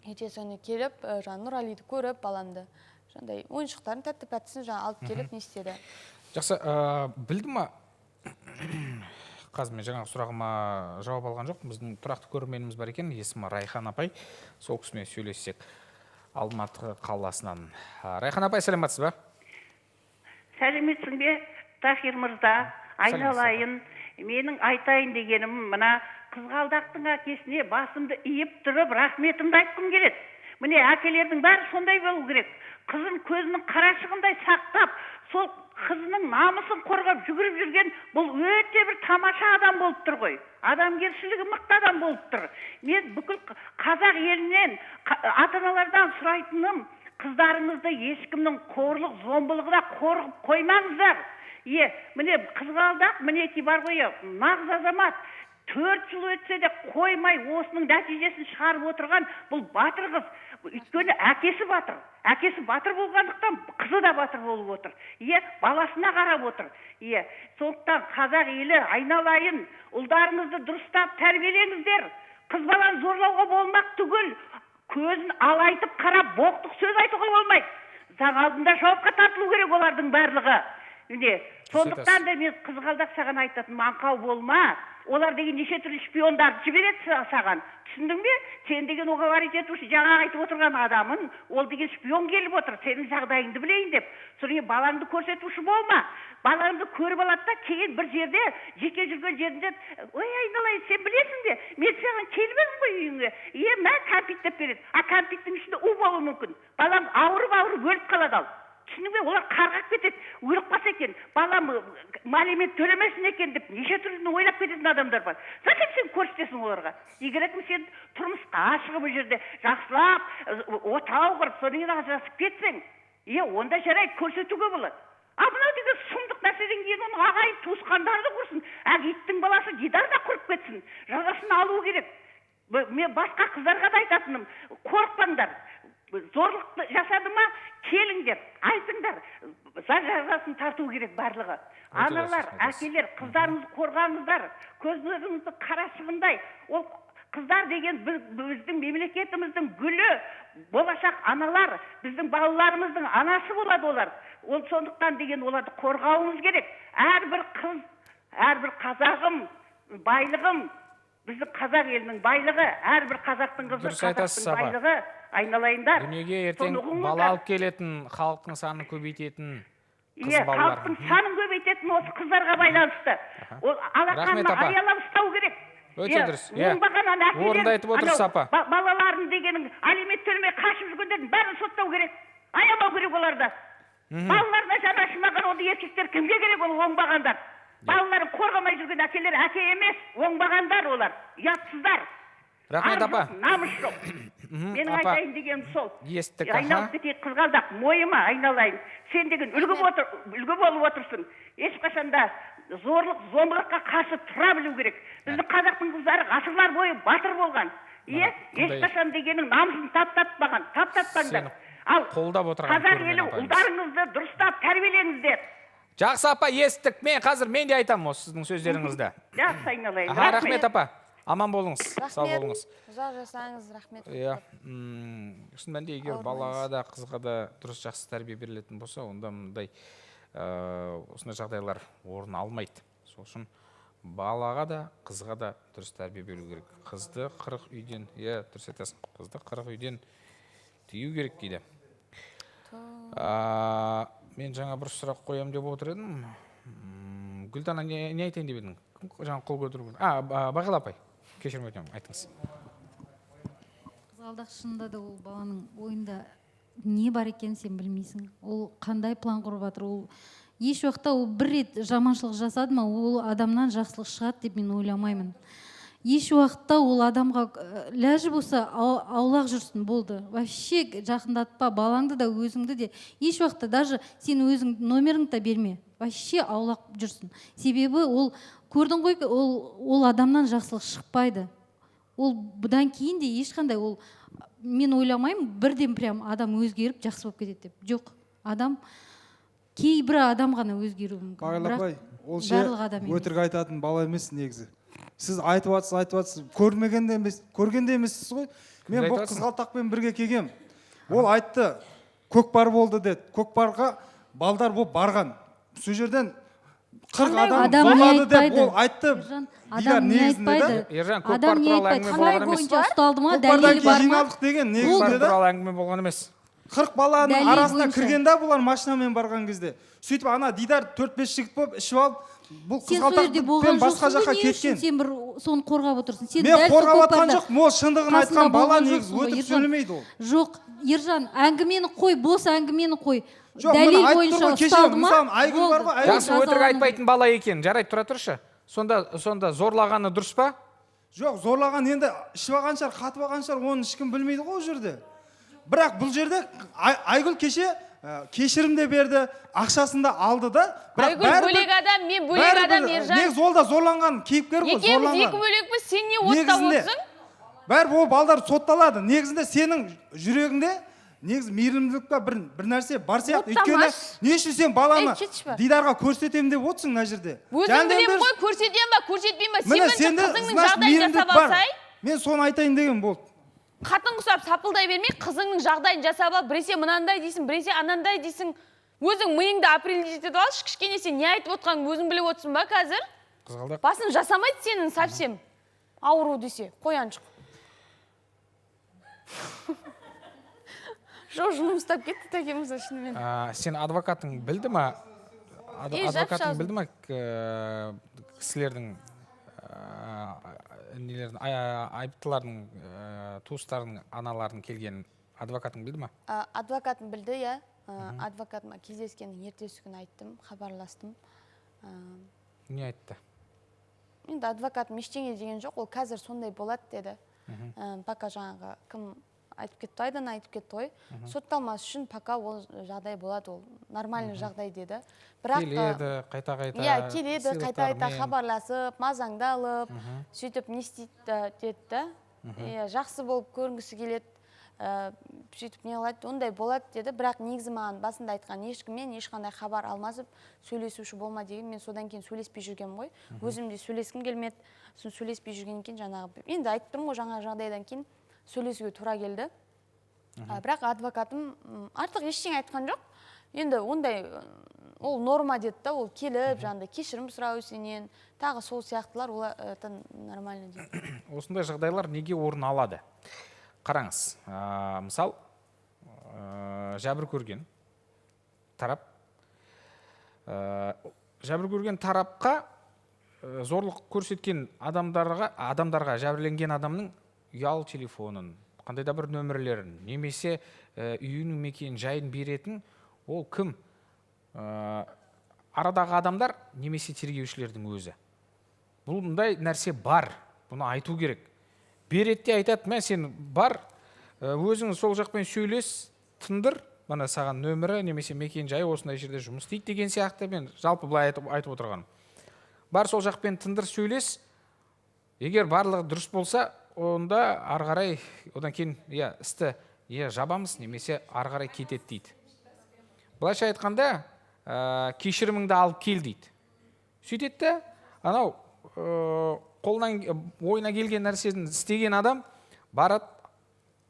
Ертесі күні келіп, Нұралиді көріп, баламды жаңағыдай ойыншықтарын тәтті-пәттісін алып келіп не істеді. Жақсы, білді ма, қазір мен жаңағы сұрағыма жауап алған жоқпын. Біздің тұрақты көрерменіміз бар екен, есімі Райхан апай. Сол кісімен сөйлессек. Алматы қаласынан. Райхан апай, сәлеметсіз бе? Сәлеметсің бе, Тахир мырза? Айналайын, менің айтайын дегенім, мына қызғалдақтың әкесіне басымды иіп тұрып, рахметімді айтқым келеді. Міне әкелердің бәрі сондай болу керек. Қызын көзінің қарашығындай сақтап, сол қызының намысын қорғап жүгіріп жүрген бұл өте бір тамаша адам болып тұр ғой. Адамгершілігі мықты адам болып тұр. Мен бүкіл қазақ елінен, ата-аналардан сұрайтыным, қыздарыңызды ешкімнің қорлық, зомбылығына қорғып қоймаңыздар. Міне қызғалдақ, мінеки бар ғой, нағыз азамат. 4 жыл өтсе де қоймай осының нәтижесін шығарып отырған бұл батыр қыз. Өйткені әкесі батыр. Әкесі батыр болғандықтан қызы да батыр болып отыр. Баласына қарап отыр. Сондықтан қазақ елі, айналайын, ұлдарыңызды дұрыстап тәрбиелеңіздер. Қыз баланы зорлауға болмақ түгіл, көзін алайтып қарап боқтық сөз айтуға болмайды. Заң алдында жауапқа тартылу керек олардың барлығы. Сондықтан да мен қызғалдақ саған айтатын, аңқау болма. Олар деген неше түрлі шпиондарды жібереді саған. Түсіндің бе? Сен деген оғаварит етуші, жаңа айтып отырған адамын, ол деген шпион келіп отыр, сенің жағдайыңды білейін деп. Содан балаңды көрсетуші болма. Балаңды көріп алады да, кейін бір жерде, жеке жүрген жерінде, ой айналайын, сен білесің бе? Мен саған келіп едім ғой үйіңе. Мә кәмпит деп береді. Кәмпиттің ішінде у болуы мүмкін. Балам ауырып өліп қалады ал. Түсіндің бе? Олар қарғап кетеді, өліп қалса екен, балам алимент төлемесін екен деп, неше түрліні ойлап кететін адамдар бар. Зачем сен көрсетесің оларға? Егер сен тұрмысқа шығып жерде жақсылап, отау құрып, содан кейін ажырасып кетсең, онда жарайды, көрсетуге болады. Мынау деген сұмдық нәрседен кейін оның ағайын туысқандарды құрсын, иттің баласы дидар да құрып кетсін. Жазасын алу керек. Мен басқа қыздарға да айтатыным, қорықпаңдар. Зорлық жасады ма, келіңдер, айтыңдар, жазасын тарту керек барлығы. Аналар, әкелер, қыздарыңызды қорғаңыздар, көзіңізді қарашығындай. Ол қыздар деген біздің мемлекетіміздің гүлі, болашақ аналар, біздің балаларымыздың анасы болады олар. Ол сондықтан деген оларды қорғауымыз керек. Әрбір қыз, әрбір қазағым, байлығым, біздің қазақ елінің байлығы, әрбір қазақтың қызы, қазақтың байлығы, айналайындар. Дүниеге ертең бала алып келетін, халықтың санын көбейтетін қыз балалар. Халықтың санын көбейтетін осы қыздарға байланысты. Алақанына аялап ұстау керек. Өте дұрыс. Орында айтып отырсыз, апа. Балаларын дегенің алимент төлемей қашып жүргендердің бәрін соттау керек. Аямау керек оларды. Балаларына жанашымаған онда еркектер кімге керек, ол оңбағандар. Балаларын қорғамай жүрген әкелер әке емес, оңбағандар олар, ұятсыздар. Рахмет, апа. Намыс жоқ. Менің айтайын дегенім сол. Естік, айналып кетейік қызғалдақ, мойыма айналайын. Сен деген үлгі болып отырсың. Ешқашанда зорлық, зомбылыққа қарсы тұра білу керек. Біздің қазақтың қыздары ғасырлар бойы батыр болған. Ешқашан дегенің намысын таптатпаңдар. Ал қазақ елі ұлдарыңызды дұрыстап тәрбиелеңіздер. Жақсы, апа, естік. Мен де айтамын осы сіздің сөздеріңізді. Жақсы, айналайын. Рахмет, апа. Аман болыңыз, сау болыңыз. Ұзақ жасаңыз, рахмет. Шын мәнінде егер балаға да, қызға да дұрыс жақсы тәрбие берілетін болса, онда мұндай осындай жағдайлар орын алмайды. Сол үшін балаға да, қызға да дұрыс тәрбие беру керек. Қызды 40 үйден, дұрыс айтасың, қызды 40 үйден тыю керек дейді. Мен жаңа бір сұрақ қоям деп отыр едім. Гүлдана, не айтайын деп едің? Жаңа қол көтеру. Бағила апай, кешірім өтінемін, айтыңыз. Қызғалдақ шынында да ол баланың ойында не бар екен сен білмейсің. Ол қандай план құрып жатыр. Ол еш уақытта ол бір рет жаманшылық жасады ма, ол адамнан жақсылық шығады деп мен ойламаймын. Еш уақытта ол адамға ләжі болса аулақ жүрсін, болды. Вообще жақындатпа, балаңды да өзіңді де. Еш уақытта даже сен өзің номеріңді да берме. Вообще аулақ жүрсін. Себебі ол, көрдің ғой, ол адамнан жақсылық шықпайды. Ол бұдан кейін де ешқандай, ол мен ойламаймын бірден прям адам өзгеріп жақсы болып кетеді деп. Жоқ, адам кейбір адам ғана өзгеруі мүмкін. Бағилапай, ол өтірік айтатын бала емес негізі. Сіз айтып жатсыз, көрмегенде емес, көргенде емессіз ғой. Мен бұл қызғалдақпен бірге келгем. Ол айтты, көкпар болды деді. Көкпарға балдар болып барған. Сол жерден 40 адам Адам не зорлады деп айтпайды? ол айтты. Ержан, Дидар адам не негізінде да. айтпайды? Ержан, көкпар Адам не туралы айтпайды? әңгіме Қалай болған емес. бойынша ұсталды ма, Көкпардан дәлелі кейін бар ма? жиналдық деген негізінде Көкпар да. туралы әңгіме болған емес. 40 баланың Дәлел арасына бойынша. кіргенде бұлар машинамен барған кезде. Сөйтіп ана Дидар 4-5 жігіт болып ішіп алып, бұл Сен сол жерде болған қызғалдақпен басқа жоқсың жаққа ғой, не үшін кеткен. сен бір соны қорғап отырсың? Сен Мен дәл сол қорғап жатқан көкпарда жоқ, мол шындығын қасында айтқан бала болған негіз жоқсың ғой, өтіп Ержан. сөйлемейді ол. Жоқ, Ержан, әңгімені қой, бос әңгімені қой. Жоқ, Дәлел міне айтып бойынша тұр ғой, кеше ұсталды ма? мысалы Айгүл бар ғой, Болды. Жақсы, өтірік Жазалану айтпайтын бала екен. Жарайды, тұра тұршы. Сонда зорлағаны дұрыс па? Жоқ, зорлаған енді ішіп алған шығар, қатып алған шығар, оны ешкім білмейді ғой ол жерде. Бірақ бұл жерде Айгүл кеше кешірім де берді, ақшасын да алды да. Айгүл бөлек адам, мен бөлек адам, Ержан. Негіз ол да зорланған кейіпкер ғой, Екеуміз зорланған. екі бөлекпіз, сен не оттап отырсың? Бәрі ол балдар сотталады. Негізінде сенің жүрегіңде негіз мейірімділікке бір нәрсе бар сияқты. Өйткені не үшін сен баланы Дидарға көрсетемін деп отырсың мына жерде? Өзім білем ғой, көрсетем ба, көрсетпеймін ба? Сен бірінші қызыңның жағдайын жасап алсай. Мен соны айтайын деген болды. Қатын құсап сапылдай бермей, қызыңның жағдайын жасап ал, біресе мынандай дейсің, біресе анандай дейсің. Өзің миыңды определить етіп алшы, кішкене сен не айтып отқанын өзің біліп отырсың ба қазір? Қызғалдақ. Басын жасамайды сенің совсем. Ауру десе, қояншық. Жоқ, жұмыс ұстап кетті тәкеміз шынымен. Сен адвокатың білді ма? Адвокатың білді ма кісілердің айыптылардың туыстарының аналарының келгенін адвокатың білді ма? Адвокатым білді, иә. Адвокатыма кездескеннің ертесі күні айттым, хабарластым. Не айтты? Енді адвокатым ештеңе деген жоқ, ол қазір сондай болады деді. Пока жаңағы кім айтып кетті, Айдан айтып кетті ғой. Сотталмас үшін пока ол жағдай болады, ол нормальный жағдай деді. Келеді, қайта-қайта. Иә, келеді, қайта-қайта хабарласып, мазаңды алып, сөйтіп не істейді деді. Жақсы болып көрінгісі келеді, сөйтіп не қылады, ондай болады деді. Бірақ негізі маған басында айтқан ешкіммен ешқандай хабар алмасып, сөйлесуші болма деген, мен содан кейін сөйлеспей жүргем ғой. Өзім де сөйлескім келмеді, сосын сөйлеспей жүргеннен кейін жаңағы, енді айтып тұрмын ғой, жаңа жағдайдан кейін сөйлесуге тура келді. Бірақ адвокатым артық ештеңе айтқан жоқ. Енді ондай ол норма деді да, ол келіп, жаңағыдай кешірім сұрау сенен, тағы сол сияқтылар, ол нормально деді. Осындай жағдайлар неге орын алады? Қараңыз, мысал, жәбір көрген тарап, жәбір көрген тарапқа зорлық көрсеткен адамдарға жәбірленген адамның ұялы телефонын, қандай да бір нөмірлерін, немесе үйінің мекен жайын беретін ол кім? Арадағы адамдар немесе тергеушілердің өзі. Бұндай нәрсе бар, бұны айту керек. Беретте айтады, мен сен бар, өзің сол жақпен сөйлес, тындыр, мына саған нөмірі немесе мекен жайы осындай жерде жұмыс істейді деген сияқты мен жалпы былай айтып отырғаным. Бар сол жақпен тындыр, сөйлес. Егер барлығы дұрыс болса, онда ары қарай одан кейін істі жабамыз немесе ары қарай кетеді дейді. Былайша айтқанда, кешіріміңді алып кел дейді. Сөйтеді, анау қолынан ойына келген нәрсесін істеген адам барады,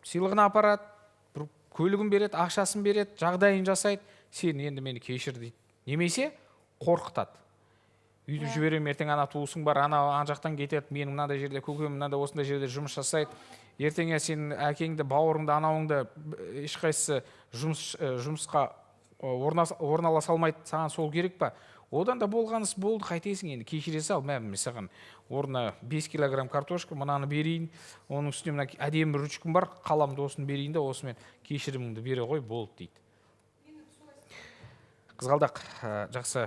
сыйлығын апарады, бір көлігін береді, ақшасын береді, жағдайын жасайды, сен енді мені кешір дейді. Немесе қорқытады. Үйді жіберем, ертең ана туысың бар, ана жақтан кетеді, менің мынандай жерде, көкем мынандай осындай жерде жұмыс жасайды. Ертеңе сен әкеңді, бауырыңды, анауыңды ешқайсысы жұмысқа орналаса алмайды, саған сол керек па? Одан да болғаныс болды, қайтесің енді, кешіре сал, мен саған орнына 5 килограмм картошка, мынаны берейін, оның үстіне мына әдемі ручкам бар, қаламды осын берейін да, осымен кешіріміңді бере ғой, болды дейді. Қызғалдақ, жақсы,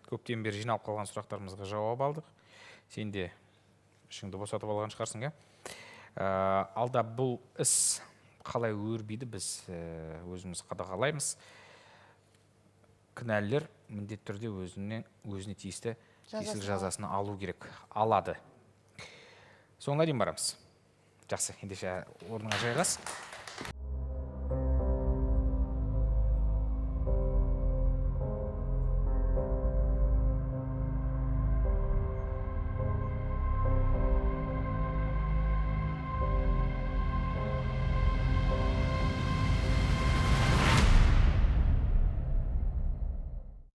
көптен бері жиналып қалған сұрақтарымызға жауап алдық. Сен де ішіңді босатып алған шығарсың, алда бұл іс қалай өрбиді, біз өзіміз қадағалаймыз. Кінәлілер міндетті түрде өзіне тиісті жазасын алу керек, алады. Соңына дейін барамыз. Жақсы, ендеше орныңа жайғас.